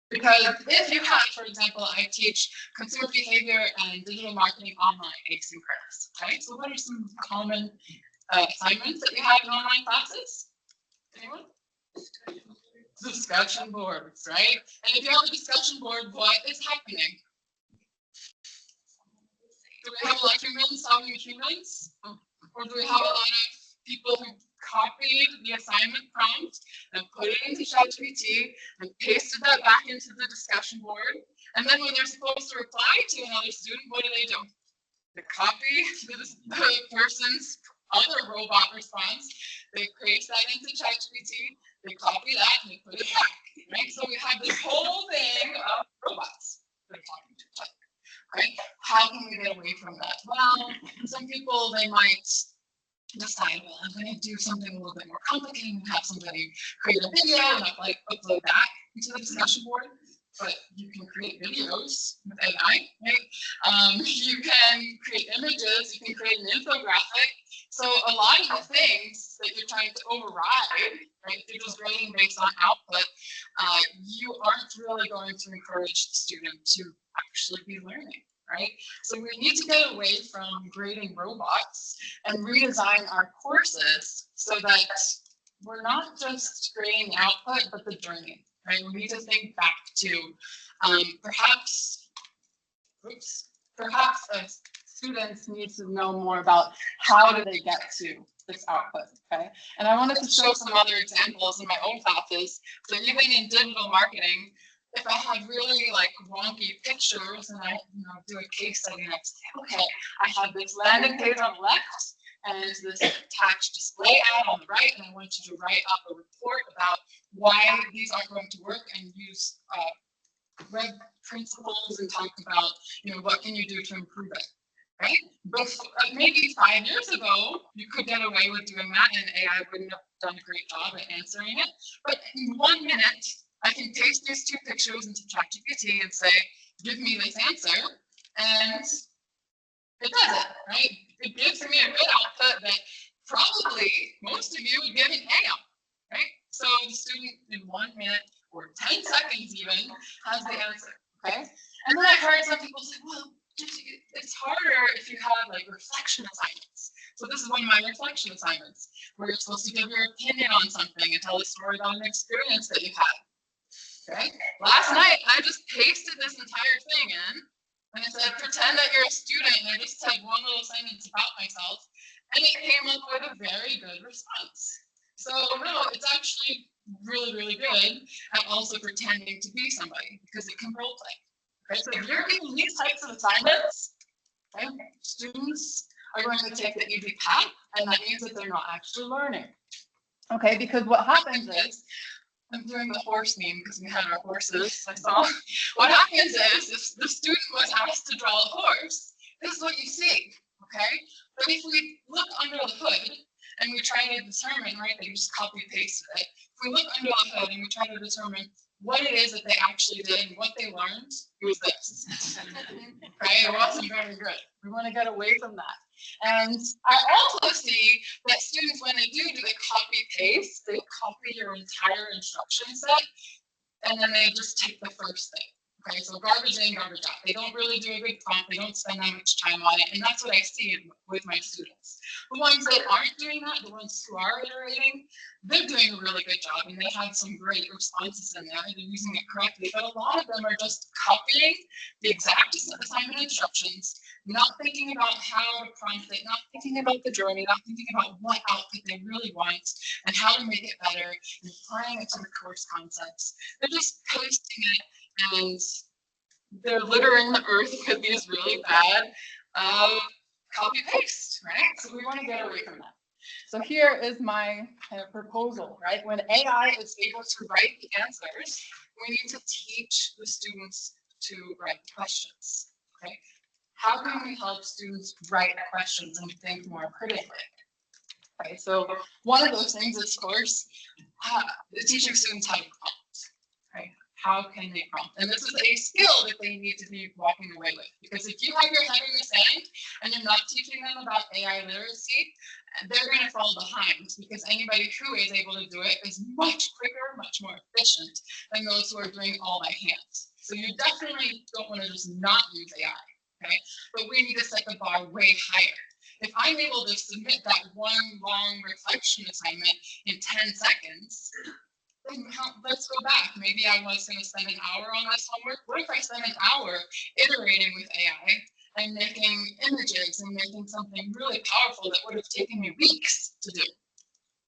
Because if you have, for example, I teach consumer behavior and digital marketing online asynchronous, okay? So what are some common assignments that you have in online classes? Anyone? Discussion boards, right? And if you have a discussion board, what is happening? Do we have a lot of humans solving humans? Or do we have a lot of people who copied the assignment prompt and put it into ChatGPT and pasted that back into the discussion board? And then when they're supposed to reply to another student, what do? They copy the person's other robot response, they paste that into ChatGPT, they copy that, and they put it back, right? So we have this whole thing of robots that are talking to each other, right? How can we get away from that? Well, some people, they might decide, well, I'm going to do something a little bit more complicated and have somebody create a video and upload that into the discussion board. But you can create videos with AI, right? You can create images, you can create an infographic. So a lot of the things that you're trying to override, right, if you're just grading based on output, you aren't really going to encourage the student to actually be learning. Right? So we need to get away from grading robots and redesign our courses so that we're not just grading the output, but the journey, right? We need to think back to perhaps students need to know more about how do they get to this output, okay? And I wanted to show some other examples in my own classes. So even in digital marketing, if I have really wonky pictures and I do a case study and I say, okay, I have this landing page on the left and this attached display ad on the right, and I want you to write up a report about why these aren't going to work and use web principles and talk about, what can you do to improve it, right? But maybe 5 years ago, you could get away with doing that and AI wouldn't have done a great job at answering it. But in 1 minute, I can paste these two pictures into ChatGPT and say, give me this answer, and it does it, right? It gives me a good output that probably most of you would give an A on, right? So the student in 1 minute or 10 seconds even has the answer, okay? And then I've heard some people say, well, it's harder if you have reflection assignments. So this is one of my reflection assignments, where you're supposed to give your opinion on something and tell a story about an experience that you had. Okay. Last night, I just pasted this entire thing in, and I said, pretend that you're a student, and I just said one little sentence about myself, and it came up with a very good response. So no, it's actually really, really good at also pretending to be somebody, because it can role play. Okay, so if you're getting these types of assignments, okay, students are going to take the easy path, and that means that they're not actually learning. Okay, because what happens is, I'm doing the horse meme because we had our horses, I saw. What happens is, if the student was asked to draw a horse, this is what you see, okay? But if we look under the hood and we try to determine, right, they just copy pasted it. If we look under the hood and we try to determine what it is that they actually did and what they learned, it was this. Right? It wasn't very good. We want to get away from that. And I also see that students, when they do the copy paste, they copy your entire instruction set, and then they just take the first thing. Okay, so garbage in, garbage out. They don't really do a good prompt. They don't spend that much time on it. And that's what I see with my students. The ones that aren't doing that, the ones who are iterating, they're doing a really good job. And they have some great responses in there. They're using it correctly. But a lot of them are just copying the exact assignment instructions, not thinking about how to prompt it, not thinking about the journey, not thinking about what output they really want and how to make it better and applying it to the course concepts. They're just posting it. And they're littering the earth with these really bad copy paste, right? So we want to get away from that. So here is my kind of proposal, right? When AI is able to write the answers, we need to teach the students to write questions, okay? How can we help students write questions and think more critically? Okay, so one of those things is, of course, teaching students how to prompt, right? How can they prompt? And this is a skill that they need to be walking away with. Because if you have your head in the sand and you're not teaching them about AI literacy, they're going to fall behind, because anybody who is able to do it is much quicker, much more efficient than those who are doing all by hand. So you definitely don't want to just not use AI, okay? But we need to set the bar way higher. If I'm able to submit that one long reflection assignment in 10 seconds, let's go back. Maybe I was going to spend an hour on this homework. What if I spend an hour iterating with AI and making images and making something really powerful that would have taken me weeks to do?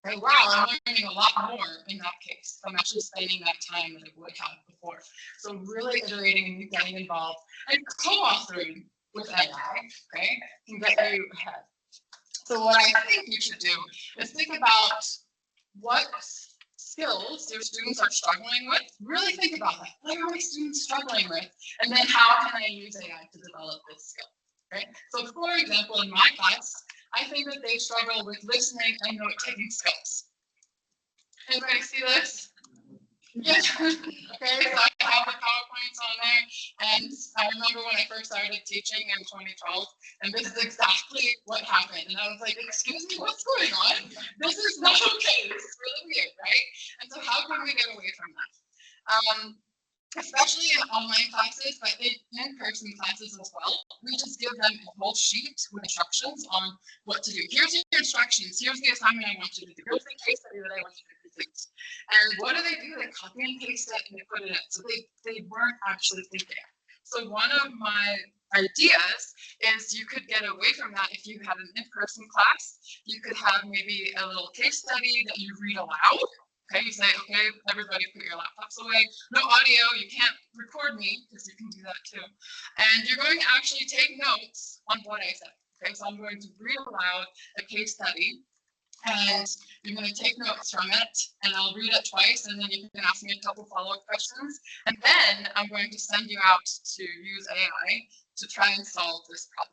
Okay, wow, I'm learning a lot more in that case. I'm actually spending that time that I would have before. So really iterating and getting involved and co-authoring with AI, okay, can get you ahead. So what I think you should do is think about what skills your students are struggling with. Really think about that. What are my students struggling with? And then how can I use AI to develop this skill? Okay. So for example, in my class, I think that they struggle with listening and note-taking skills. Anybody see this? Yes. Okay, so I have the PowerPoints on there, and I remember when I first started teaching in 2012, and this is exactly what happened. And I was like, excuse me, what's going on? This is not okay. This is really weird, right? And so how can we get away from that? Especially in online classes, but in-person classes as well. We just give them a whole sheet with instructions on what to do. Here's your instructions. Here's the assignment I want you to do. Here's the case study that I want you to complete. And what do? They copy and paste it and they put it in. So they weren't actually thinking. So one of my ideas is you could get away from that if you had an in-person class. You could have maybe a little case study that you read aloud. Okay, you say, okay, everybody put your laptops away. No audio, you can't record me, because you can do that too. And you're going to actually take notes on what I said. Okay, so I'm going to read aloud a case study, and you're going to take notes from it, and I'll read it twice, and then you can ask me a couple follow-up questions. And then I'm going to send you out to use AI to try and solve this problem.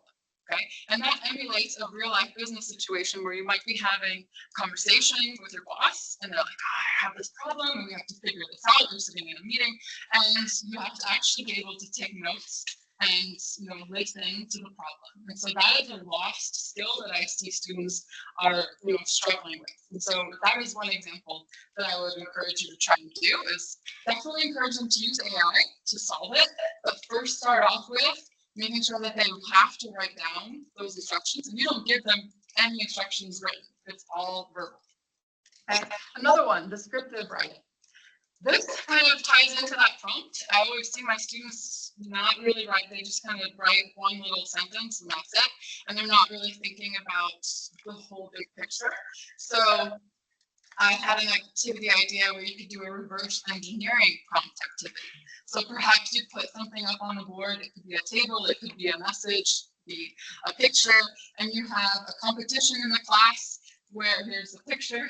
Okay, and that emulates a real life business situation where you might be having conversations with your boss, and they're like, I have this problem, and we have to figure this out. You're sitting in a meeting, and you have to actually be able to take notes and listen to the problem. And so that is a lost skill that I see students are struggling with. And so that is one example that I would encourage you to try and do, is definitely encourage them to use AI to solve it, but first start off with making sure that they have to write down those instructions, and you don't give them any instructions written. It's all verbal. And another one, descriptive writing. This kind of ties into that prompt. I always see my students not really write, they just kind of write one little sentence and that's it. And they're not really thinking about the whole big picture. So I had an activity idea where you could do a reverse engineering prompt activity. So perhaps you put something up on the board. It could be a table, it could be a message, it could be a picture, and you have a competition in the class where here's the picture,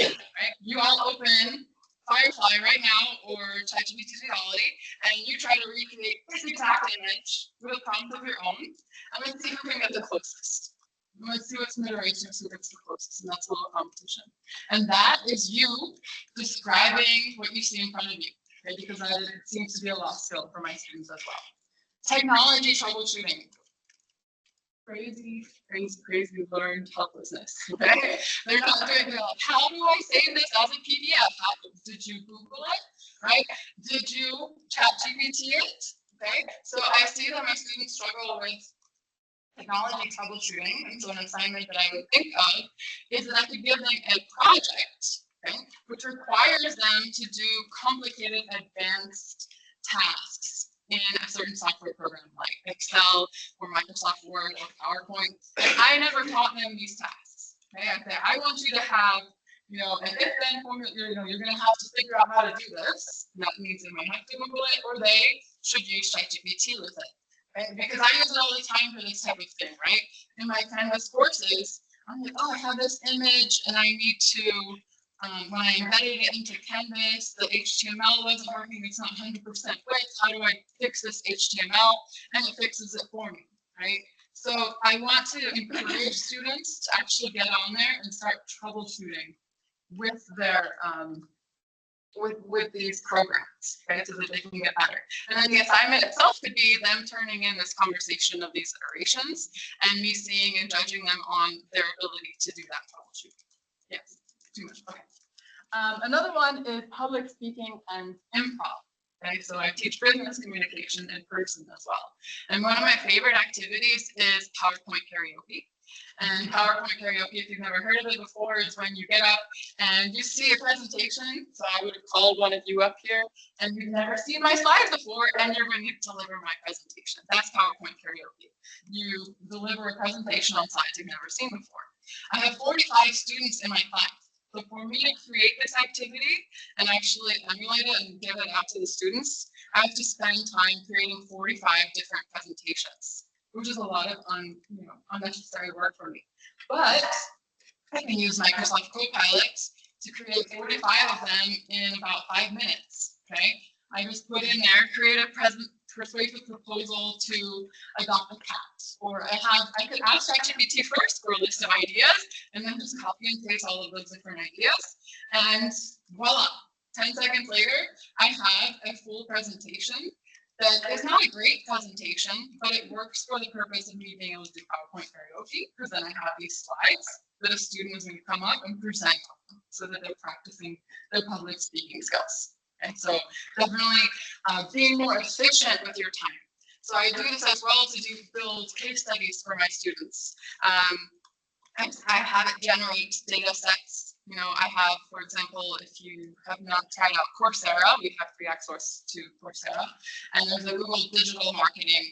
right? You all open Firefly right now or ChatGPT Reality, and you try to recreate this exact image with a prompt of your own, and let's see who can get the closest. Let's see what's mid-range and who gets the closest, and that's a little competition. And that is you describing what you see in front of you, okay? Because that seems to be a lost skill for my students as well. Technology troubleshooting. Crazy learned helplessness. Okay? They're not doing it. How do I save this as a PDF? Did you Google it? Right? Did you ChatGPT it? Okay? So I see that my students struggle with technology troubleshooting. And so an assignment that I would think of is that I could give them a project, okay, which requires them to do complicated advanced tasks in a certain software program like Excel or Microsoft Word or PowerPoint. I never taught them these tasks. Okay, I say, I want you to have, an if-then formula, you're going to have to figure out how to do this. That means they might have to Google it, or they should use ChatGPT with it. Right? Because I use it all the time for this type of thing, right? In my Canvas courses, I'm like, oh, I have this image and I need to, when I embedded it into Canvas, the HTML wasn't working, it's not 100% width, how do I fix this HTML? And it fixes it for me, right? So I want to encourage students to actually get on there and start troubleshooting with their, with these programs, okay, so that they can get better. And then the assignment itself could be them turning in this conversation of these iterations and me seeing and judging them on their ability to do that troubleshooting. Yes, too much, okay. Another one is public speaking and improv. Okay, so I teach business communication in person as well. And one of my favorite activities is PowerPoint karaoke. And PowerPoint karaoke, if you've never heard of it before, is when you get up and you see a presentation. So I would have called one of you up here and you've never seen my slides before and you're going to deliver my presentation. That's PowerPoint karaoke. You deliver a presentation on slides you've never seen before. I have 45 students in my class. So for me to create this activity and actually emulate it and give it out to the students, I have to spend time creating 45 different presentations, which is a lot of unnecessary work for me. But I can use Microsoft Copilot to create 45 of them in about 5 minutes, okay? I just put in there, create a persuasive proposal to adopt a cat. Or I could ask ChatGPT first for a list of ideas and then just copy and paste all of those different ideas. And voila, 10 seconds later, I have a full presentation that is not a great presentation, but it works for the purpose of me being able to do PowerPoint karaoke, because then I have these slides that a student is going to come up and present so that they're practicing their public speaking skills. Okay, so definitely being more efficient with your time. So I do this as well to build case studies for my students. I have it generate data sets. I have, for example, if you have not tried out Coursera, we have free access to Coursera, and there's a Google Digital Marketing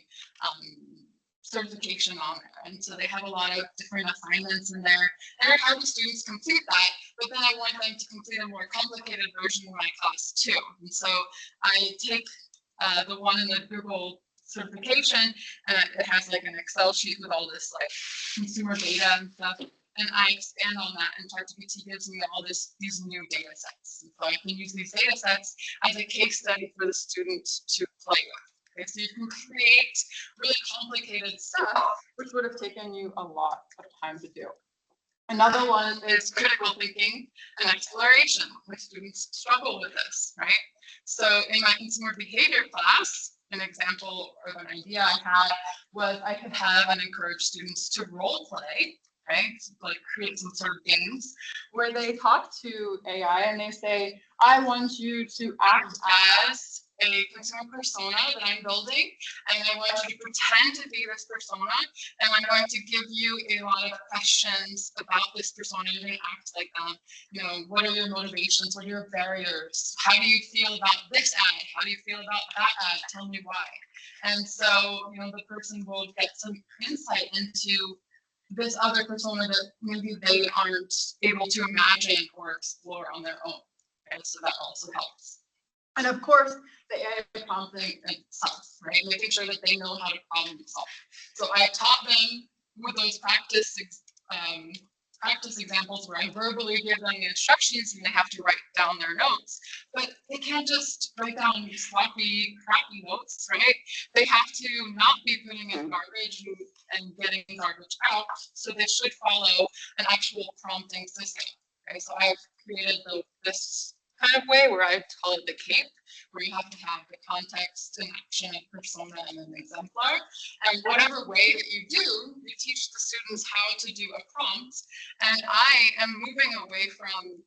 certification on there. And so they have a lot of different assignments in there. And I have the students complete that, but then I want them to complete a more complicated version of my class too. And so I take the one in the Google certification, and it has like an Excel sheet with all this like consumer data and stuff. And I expand on that, and ChatGPT gives me all these new data sets. And so I can use these data sets as a case study for the students to play with. Okay, so you can create really complicated stuff, which would have taken you a lot of time to do. Another one is critical thinking and exploration. My students struggle with this, right? So in my consumer behavior class, an example or an idea I had was I could have and encourage students to role play, right? Like create some sort of games where they talk to AI and they say, I want you to act as a consumer persona that I'm building, and I want you to pretend to be this persona, and I'm going to give you a lot of questions about this persona. You're going to act like them. What are your motivations? What are your barriers? How do you feel about this ad? How do you feel about that ad? Tell me why. And so, the person will get some insight into this other persona that maybe they aren't able to imagine or explore on their own. And so that also helps. And of course, the AI prompting itself, right? Making sure that they know how to problem solve. So I taught them with those practice practice examples where I verbally give them the instructions and they have to write down their notes. But they can't just write down sloppy, crappy notes, right? They have to not be putting in garbage and getting garbage out. So they should follow an actual prompting system. Okay, so I've created this kind of way where I call it the CAPE, where you have to have the context, an action, a persona, and an exemplar. And whatever way that you do, you teach the students how to do a prompt. And I am moving away from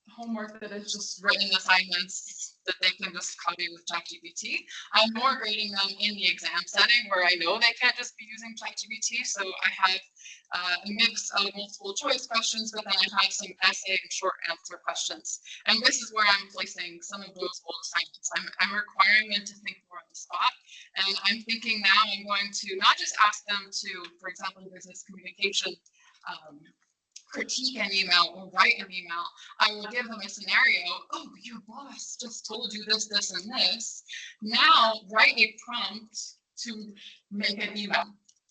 homework that is just written assignments that they can just copy with ChatGPT. I'm more grading them in the exam setting where I know they can't just be using ChatGPT. So I have a mix of multiple choice questions, but then I have some essay and short answer questions. And this is where I'm placing some of those old assignments. I'm requiring them to think more on the spot. And I'm thinking now I'm going to not just ask them to, for example, in business communication, critique an email or write an email. I will give them a scenario. Oh, your boss just told you this, this, and this. Now write a prompt to make an email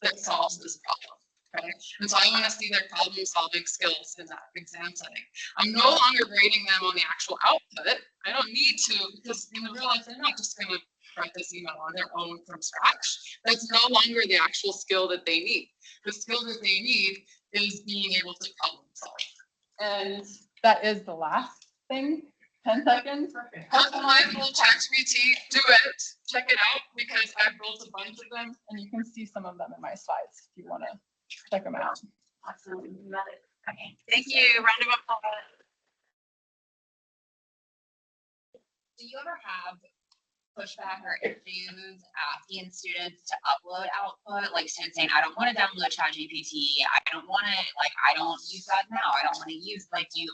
that solves this problem. Okay? And so I want to see their problem solving skills in that exam setting. I'm no longer grading them on the actual output. I don't need to, because in the real life, they're not just going to write this email on their own from scratch. That's no longer the actual skill that they need. The skill that they need is being able to problem solve. And that is the last thing. 10 seconds. Personalizable ChatGPT, do it. Check it out because I've built a bunch of them and you can see some of them in my slides if you want to check them out. Awesome. Love it. Okay. Thank you. Round of applause. Do you ever have pushback or issues asking students to upload output? Like students saying, I don't want to download ChatGPT. I don't want to, like, I don't use that now. I don't want to use, like, you.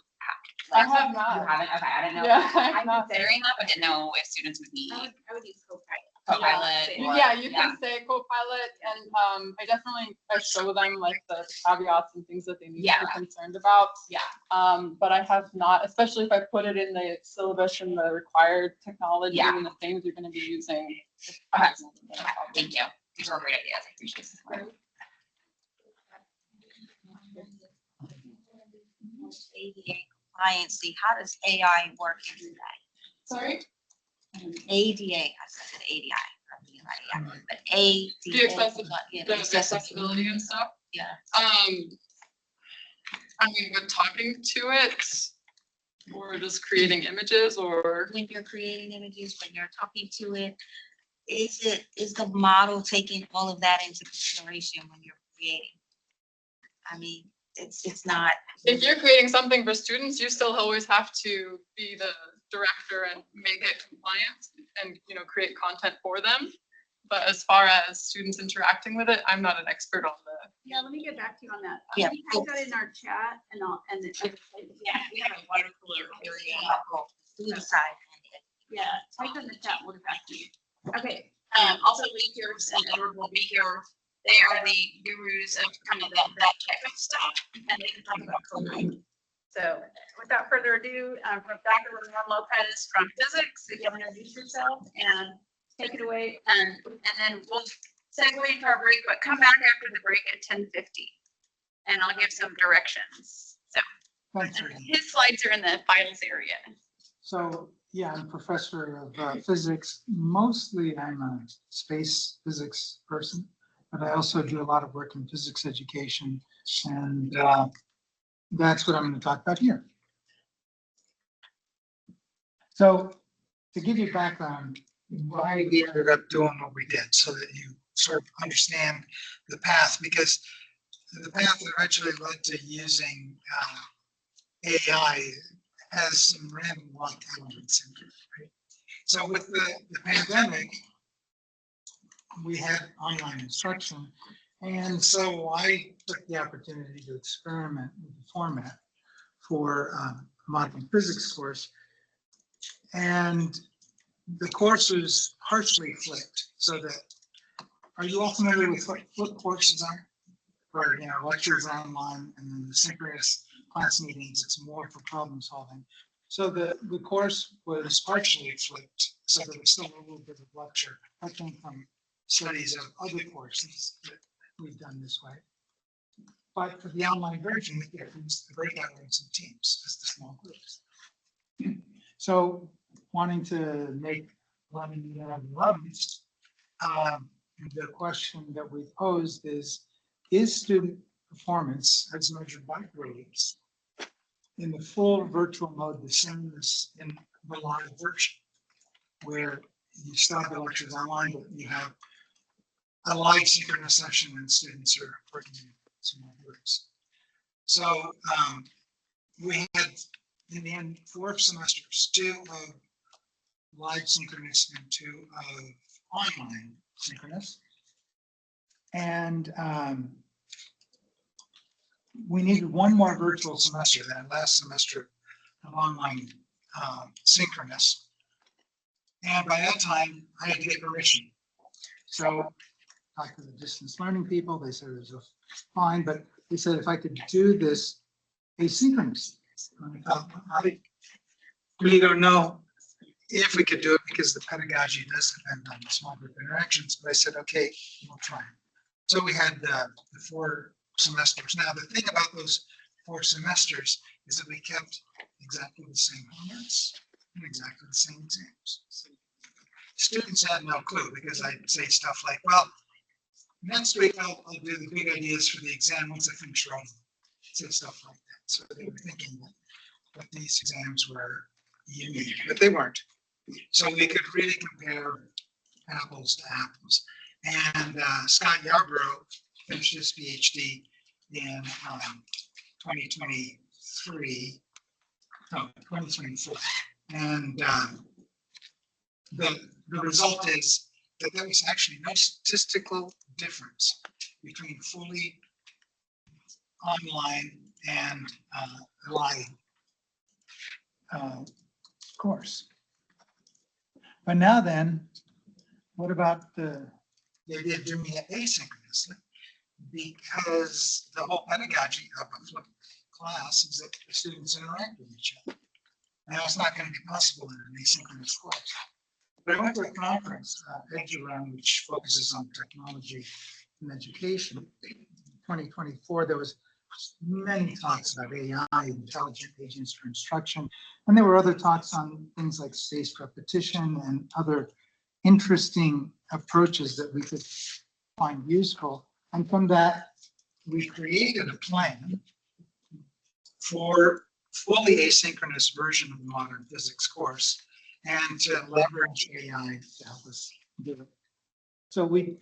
Like, I have not. You haven't? Okay, I didn't know. Yeah, I have I'm not. considering that, but didn't know if students would be I would use Copilot. Copilot. or- Yeah, you can say Copilot, and I show them like the caveats and things that they need to Yeah. be concerned about. Yeah. But I have not, especially if I put it in the syllabus and the required technology Yeah. and the things you're going to be using. Okay. Thank you. These are great ideas. I appreciate this. ADA compliance, how does AI work in that? Sorry? ADA, I said ADI, but ADA. The Yeah, the accessibility and stuff. Yeah. I mean, with talking to it, or just creating images, or When you're creating images, when you're talking to it, is the model taking all of that into consideration when you're creating? I mean, it's not. if you're creating something for students, you still always have to be the director and make it compliant and, create content for them. But as far as students interacting with it, I'm not an expert on the. Yeah, let me get back to you on that. Yeah. We have that in our chat and Yeah, we have a water cooler area. Food side. yeah, type in the chat, we'll get back to you. Okay. Also, Lee Pierce and Edward will be here. They are the gurus of kind of that type of stuff, and they can talk about coding. So without further ado, from Dr. Ramon Lopez from physics, if you'll introduce yourself and take it away. And then we'll segue into our break, but come back after the break at 10:50. And I'll give some directions. So Thanks, Rita. his slides are in the files area. So, yeah, I'm a professor of physics. Mostly I'm a space physics person, but I also do a lot of work in physics education. And that's what I'm going to talk about here. So to give you background, why we ended up doing what we did so that you sort of understand the path, because the path eventually led to using AI has some random walk elements in it, right? So with the pandemic, we had online instruction. And so I took the opportunity to experiment with the format for a modern physics course. And the course was partially flipped so that, are you all familiar with what flip courses are? Where, lectures are online and then the synchronous class meetings, it's more for problem solving. So the course was partially flipped, so there was still a little bit of lecture. I came from studies of other courses that we've done this way. But for the online version, we get the breakout rooms and teams as the small groups. So wanting to make learning relevant, the question that we posed is student performance as measured by grades in the full virtual mode the same as in the live version, where you start the lectures online, but you have a live synchronous session and students are working in small groups. So we had in the end 4 semesters, 2 of live synchronous and 2 of online synchronous. And we needed 1 more virtual semester than last semester of online synchronous. And by that time, I had to get permission. So I talked to the distance learning people. They said it was fine, but they said if I could do this asynchronous. I really don't know if we could do it because the pedagogy does depend on small group interactions. But I said, okay, we'll try. So we had the 4 semesters. Now, the thing about those 4 semesters is that we kept exactly the same homeworks and exactly the same exams. Students had no clue because I'd say stuff like, well, next week I'll do the big ideas for the exam once I finish writing. Say stuff like that. So they were thinking that these exams were unique, but they weren't. So we could really compare apples to apples. And Scott Yarborough finished his PhD in 2023, no, 2024. And the result is that there was actually no statistical difference between fully online and live course. But now then, what about the idea of doing it asynchronously? Because the whole pedagogy of a flipped class is that the students interact with each other. Now it's not going to be possible in an asynchronous course. But I went to a conference, EduRun, which focuses on technology and education. In 2024, there was many talks about AI, intelligent agents for instruction, and there were other talks on things like spaced repetition and other interesting approaches that we could find useful. And from that, we created a plan for fully asynchronous version of the modern physics course and to leverage AI to help us do it. So we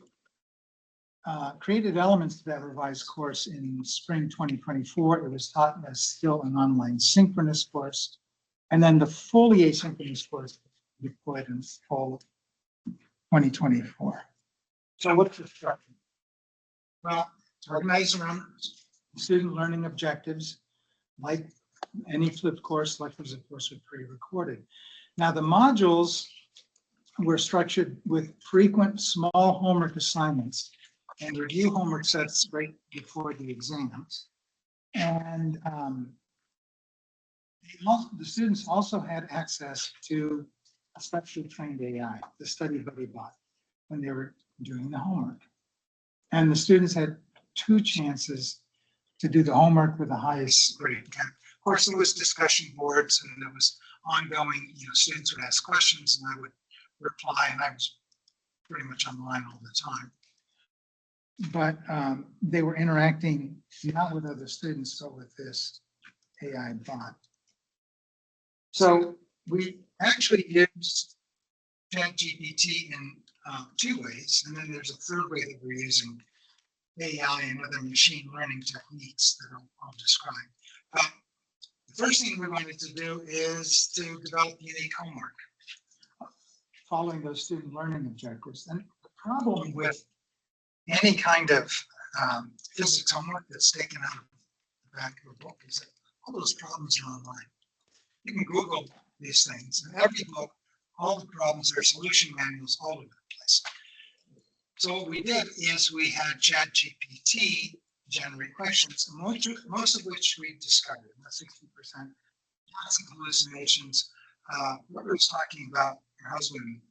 created elements to that revised course in spring 2024. It was taught as still an online synchronous course. And then the fully asynchronous course deployed in fall 2024. So what's the structure? Well, it's organized around student learning objectives. Like any flipped course, lectures, of course, were pre-recorded. Now, the modules were structured with frequent small homework assignments and review homework sets right before the exams. And the students also had access to a specially trained AI, the study buddy bot, when they were doing the homework. And the students had 2 chances to do the homework with the highest grade. Of course, there was discussion boards and there was ongoing, students would ask questions and I would reply, and I was pretty much online all the time. But they were interacting not with other students, but with this AI bot. So we actually used ChatGPT in 2 ways, and then there's a third way that we're using AI and other machine learning techniques that I'll describe. The first thing we wanted to do is to develop unique homework following those student learning objectives. And the problem with any kind of physics homework that's taken out of the back of a book is that all those problems are online. You can Google these things, and every book, all the problems, there are solution manuals all over the place. So what we did is we had ChatGPT generate questions, most of which we discovered, about 60%, lots of hallucinations. What was talking about her husband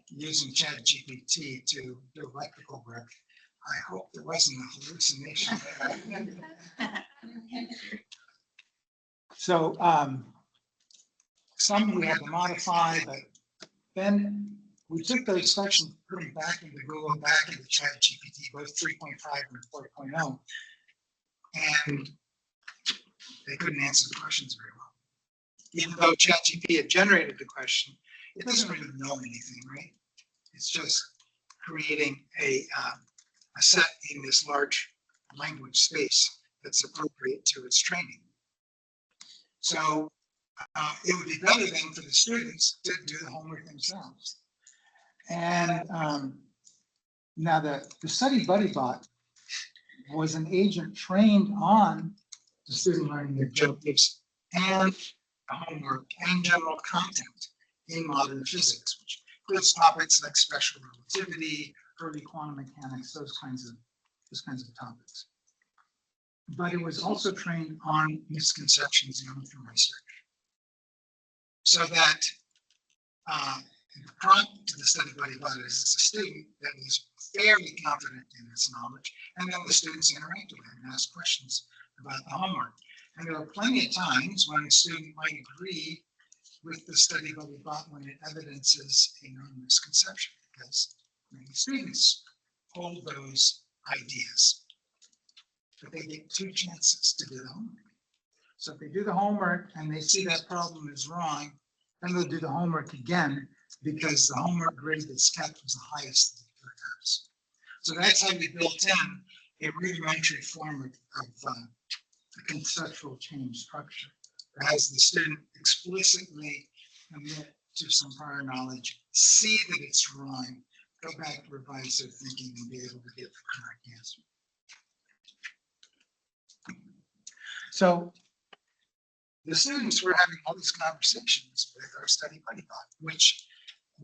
using ChatGPT to do electrical work. I hope there wasn't a hallucination. So some we had to modify, but then we took those sections, put them back into Google, back into ChatGPT, both 3.5 and 4.0, and they couldn't answer the questions very well. Even though ChatGPT had generated the question, it doesn't really know anything, right? It's just creating a set in this large language space that's appropriate to its training. So it would be better then for the students to do the homework themselves. And now the study buddy bot was an agent trained on the student learning objectives and homework and general content in modern physics, which includes topics like special relativity, early quantum mechanics, those kinds of topics. But it was also trained on misconceptions known from research. So that the prompt to the study buddy bot is a student that is fairly confident in its knowledge, and then the students interact with it and ask questions about the homework. And there are plenty of times when a student might agree with the study buddy bot when it evidences a known misconception, because many students hold those ideas. But they get 2 chances to do the homework. So if they do the homework and they see that problem is wrong, then they'll do the homework again, because the homework grade that's kept was the highest that they could have. So that's how we built in a rudimentary form of a conceptual change structure. As the student explicitly commit to some prior knowledge, see that it's wrong, go back, revise their thinking, and be able to get the correct answer. So the students were having all these conversations with our study buddy bot, which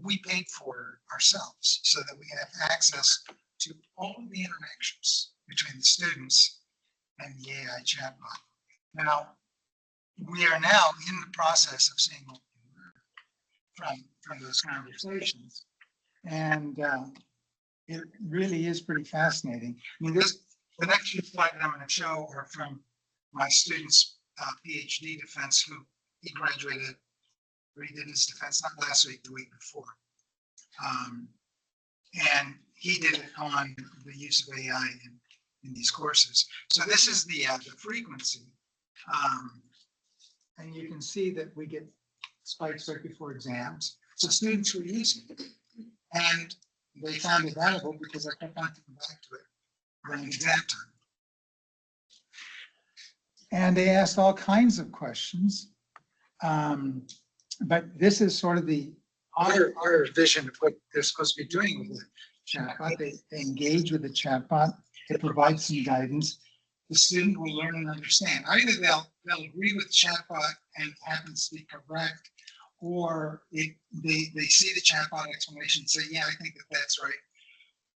we paid for ourselves so that we have access to all of the interactions between the students and the AI chatbot. Now, we are now in the process of seeing what we learn from those conversations. And it really is pretty fascinating. I mean, the next few slides I'm going to show are from my student's PhD defense, who he graduated, or he did his defense not last week, the week before. And he did it on the use of AI in these courses. So this is the frequency. And you can see that we get spikes right before exams. So students were using it. And they found it valuable because I kept on coming back to it during exam time. And they asked all kinds of questions. But this is sort of our vision of what they're supposed to be doing with the chatbot. They engage with the chatbot. It provides some guidance. The student will learn and understand. Either they'll agree with the chatbot and happens to be correct, or they see the chatbot explanation and say, yeah, I think that's right,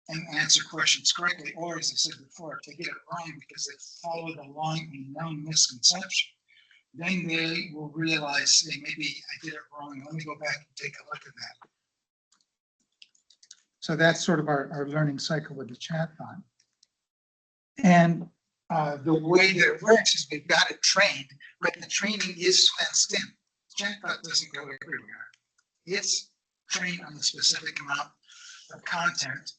and answer questions correctly. Or, as I said before, if they get it wrong because they followed along a known misconception, then they will realize, say, maybe I did it wrong. Let me go back and take a look at that. So that's sort of our learning cycle with the chatbot. And the way that it works is we've got it trained, but the training is fenced in. Chatbot doesn't go everywhere. It's trained on a specific amount of content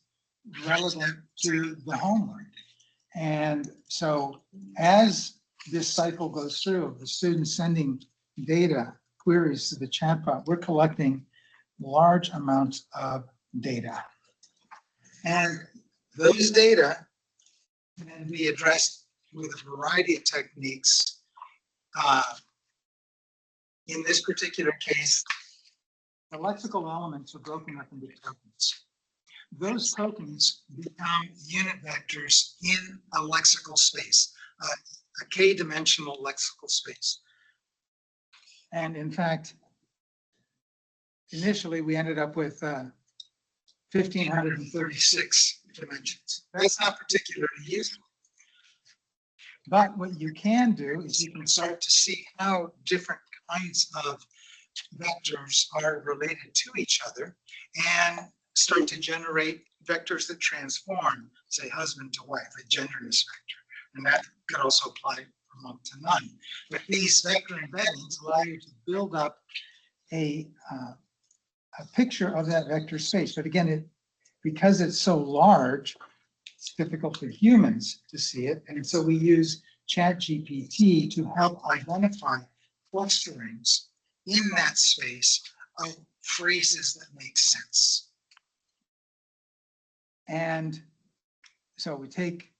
relevant to the homework. And so as this cycle goes through, the students sending data, queries to the chatbot, we're collecting large amounts of data. And those data can be addressed with a variety of techniques. In this particular case, the lexical elements are broken up into tokens. Those tokens become unit vectors in a lexical space, a k-dimensional lexical space. And in fact, initially we ended up with 1,536 dimensions. That's not particularly useful. But what you can do is you can start to see how different kinds of vectors are related to each other. And start to generate vectors that transform, say, husband to wife, a genderless vector. And that could also apply from 1 to none. But these vector embeddings allow you to build up a picture of that vector space. But again, because it's so large, it's difficult for humans to see it. And so we use ChatGPT to help identify clusterings in that space of phrases that make sense. And so we take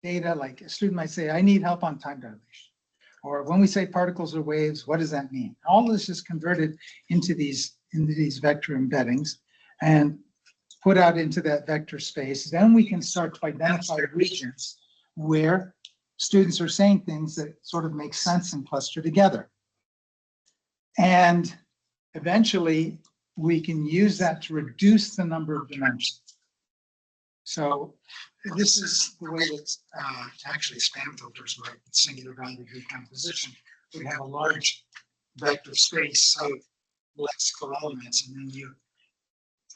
data, like a student might say, I need help on time dilation. Or when we say particles or waves, what does that mean? All this is converted into these vector embeddings and put out into that vector space. Then we can start to identify regions where students are saying things that sort of make sense and cluster together. And eventually we can use that to reduce the number of dimensions. So this is the way that actually spam filters work with singular value decomposition. We have a large vector space of lexical elements, and then you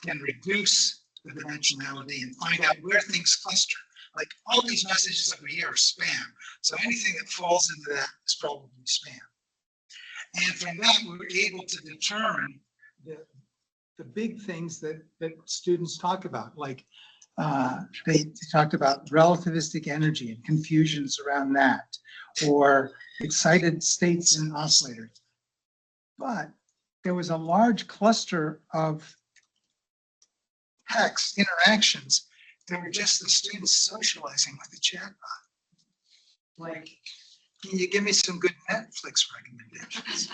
can reduce the dimensionality and find out where things cluster. Like all these messages over here are spam. So anything that falls into that is probably spam. And from that, we were able to determine the big things that students talk about, like they talked about relativistic energy and confusions around that, or excited states in oscillators. But there was a large cluster of text interactions that were just the students socializing with the chatbot. Like, can you give me some good Netflix recommendations?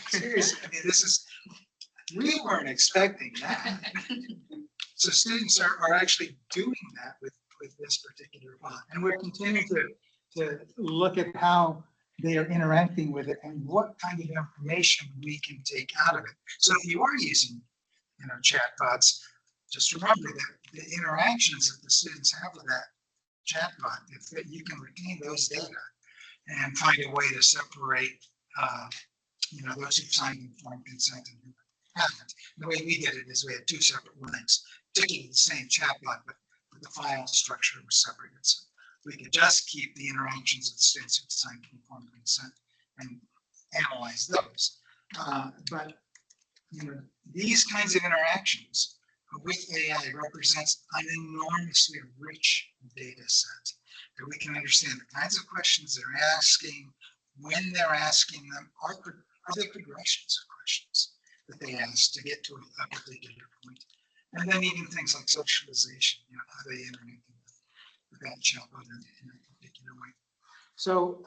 Seriously, I mean, we weren't expecting that. So students are actually doing that with this particular bot. And we're continuing to look at how they are interacting with it and what kind of information we can take out of it. So if you are using, chatbots, just remember that the interactions that the students have with that chatbot, if you can retain those data and find a way to separate, those who've signed informed consent and who haven't. The way we did it is we had two separate lines, ticking the same chatbot, but the file structure was separated. So we could just keep the interactions of the students who signed informed consent and analyze those. But these kinds of interactions with AI represents an enormously rich data set that we can understand the kinds of questions they're asking, when they're asking them, are there progressions of questions that they ask to get to a particular point. And then even things like socialization, how they interact with that chatbot in a particular way. So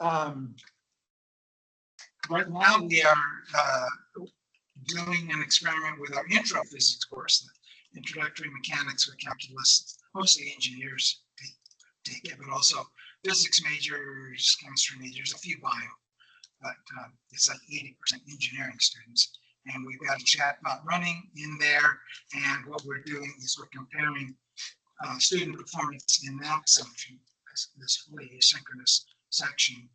right now we are doing an experiment with our intro physics course, the introductory mechanics with calculus. Mostly engineers take it, but also physics majors, chemistry majors, a few bio, but it's like 80% engineering students. And we've got a chatbot running in there. And what we're doing is we're comparing student performance in that section, this fully asynchronous section,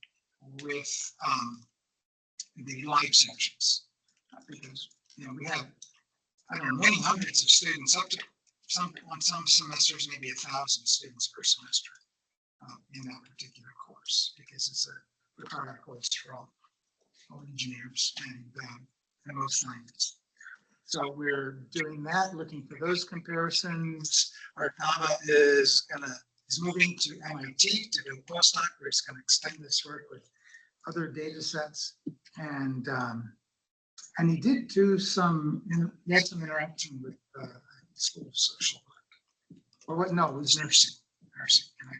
with the live sections. Because we have, many hundreds of students, up to on some semesters, maybe 1,000 students per semester in that particular course, because it's a required course for all engineers and most scientists. So we're doing that, looking for those comparisons. Our comma is moving to MIT to do a postdoc, where it's going to extend this work with other data sets. And he did do he had some interaction with school of social work. Or what? No, it was nursing. And I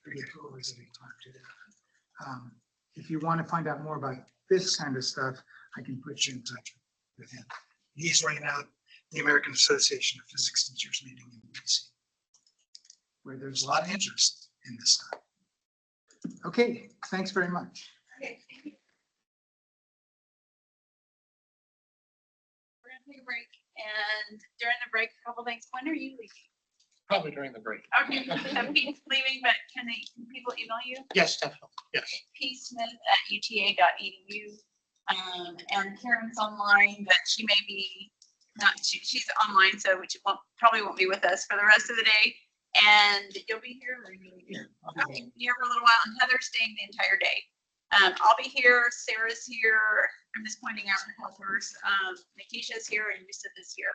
forget who it was that he talked to there. If you want to find out more about this kind of stuff, I can put you in touch with him. He's right now at the American Association of Physics Teachers meeting in DC, where there's a lot of interest in this stuff. Okay, thanks very much. Okay, thank you. We're gonna take a break, and during the break, a couple things. When are you leaving? Probably during the break. Okay, I'm leaving, but can people email you? Yes, definitely. Yes. psmith@uta.edu. And Karen's online, but she may be she's online, so which probably won't be with us for the rest of the day. And you'll be here or you'll be here? Okay, be here for a little while, and Heather's staying the entire day. I'll be here, Sarah's here, I'm just pointing out the helpers. Nikisha's here and Yusuf is here.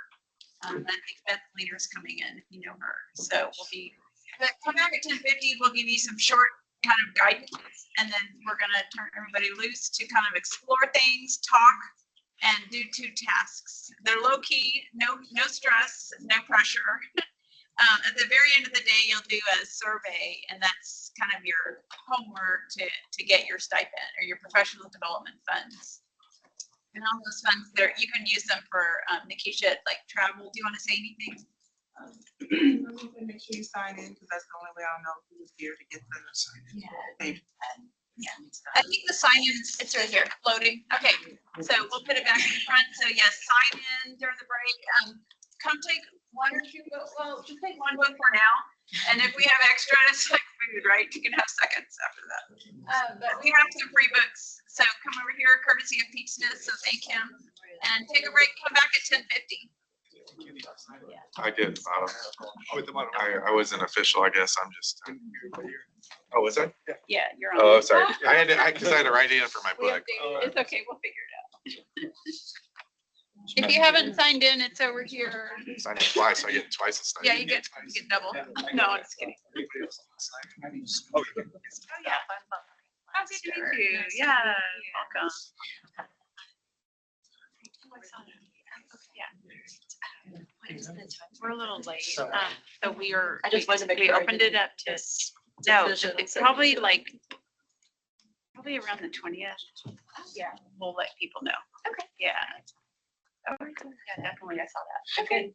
I think Beth Leader's coming in, if you know her. So we'll be, but come back at 10:50, we'll give you some short kind of guidance, and then we're gonna turn everybody loose to kind of explore things, talk, and do 2 tasks. They're low key, no stress, no pressure. At the very end of the day, you'll do a survey, and that's kind of your homework to get your stipend or your professional development funds. And all those funds there, you can use them for Nikisha, like travel. Do you want to say anything? Make sure you sign in, because that's the only way I'll know who's here to get the payment. Yeah, I think the sign in, it's right here, loading. Okay, so we'll put it back in front. So yes, sign in during the break. Come take 1 or 2, well, just take 1 book for now. And if we have extra, it's like food, right? You can have seconds after that. But we have some free books. So come over here, courtesy of Pete Smith, so thank him. And take a break, come back at 10:50. I did the bottom. I wasn't official, I guess. I'm just. Oh, was I? Yeah, you're on. Oh, sorry. Because I had to write it in for my book. It's okay, we'll figure it out. If you haven't signed in, it's over here. Signed in twice, so I get twice as. Yeah, you get double. No, I'm just kidding. Oh, yeah. Oh, good to meet you. Yeah, welcome. We're a little late, so we are, I just wasn't making we sure I opened didn't- it up to, no, Decision. it's probably around the 20th. Yeah. We'll let people know. Okay. Yeah. Oh, yeah, definitely, I saw that. Okay.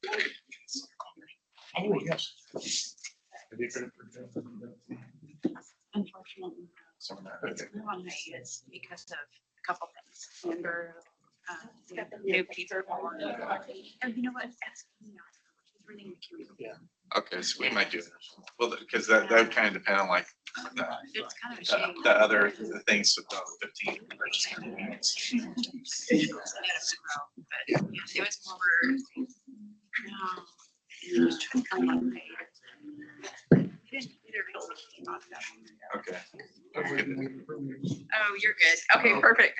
Oh, yes. Unfortunately, it's on hiatus because of a couple things. Remember, new people. Oh, you know what? Ask me not. He's running the community. Okay, so we might do that. Well, because that would kind of depend on like It's kind of a shame. the things with the 15. But yeah, it was more. He was trying to come on. He didn't either feel about that. Okay. Oh, you're good. Okay, perfect.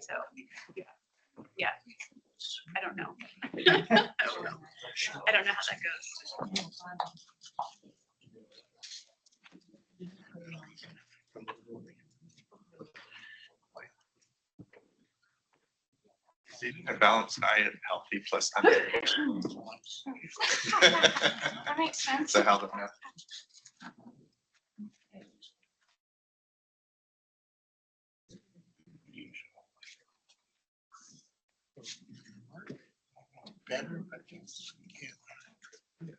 So, yeah, I don't know. I don't know how that goes. Eating a balanced diet, healthy plus. That makes sense. So how the math. Better, but you can't.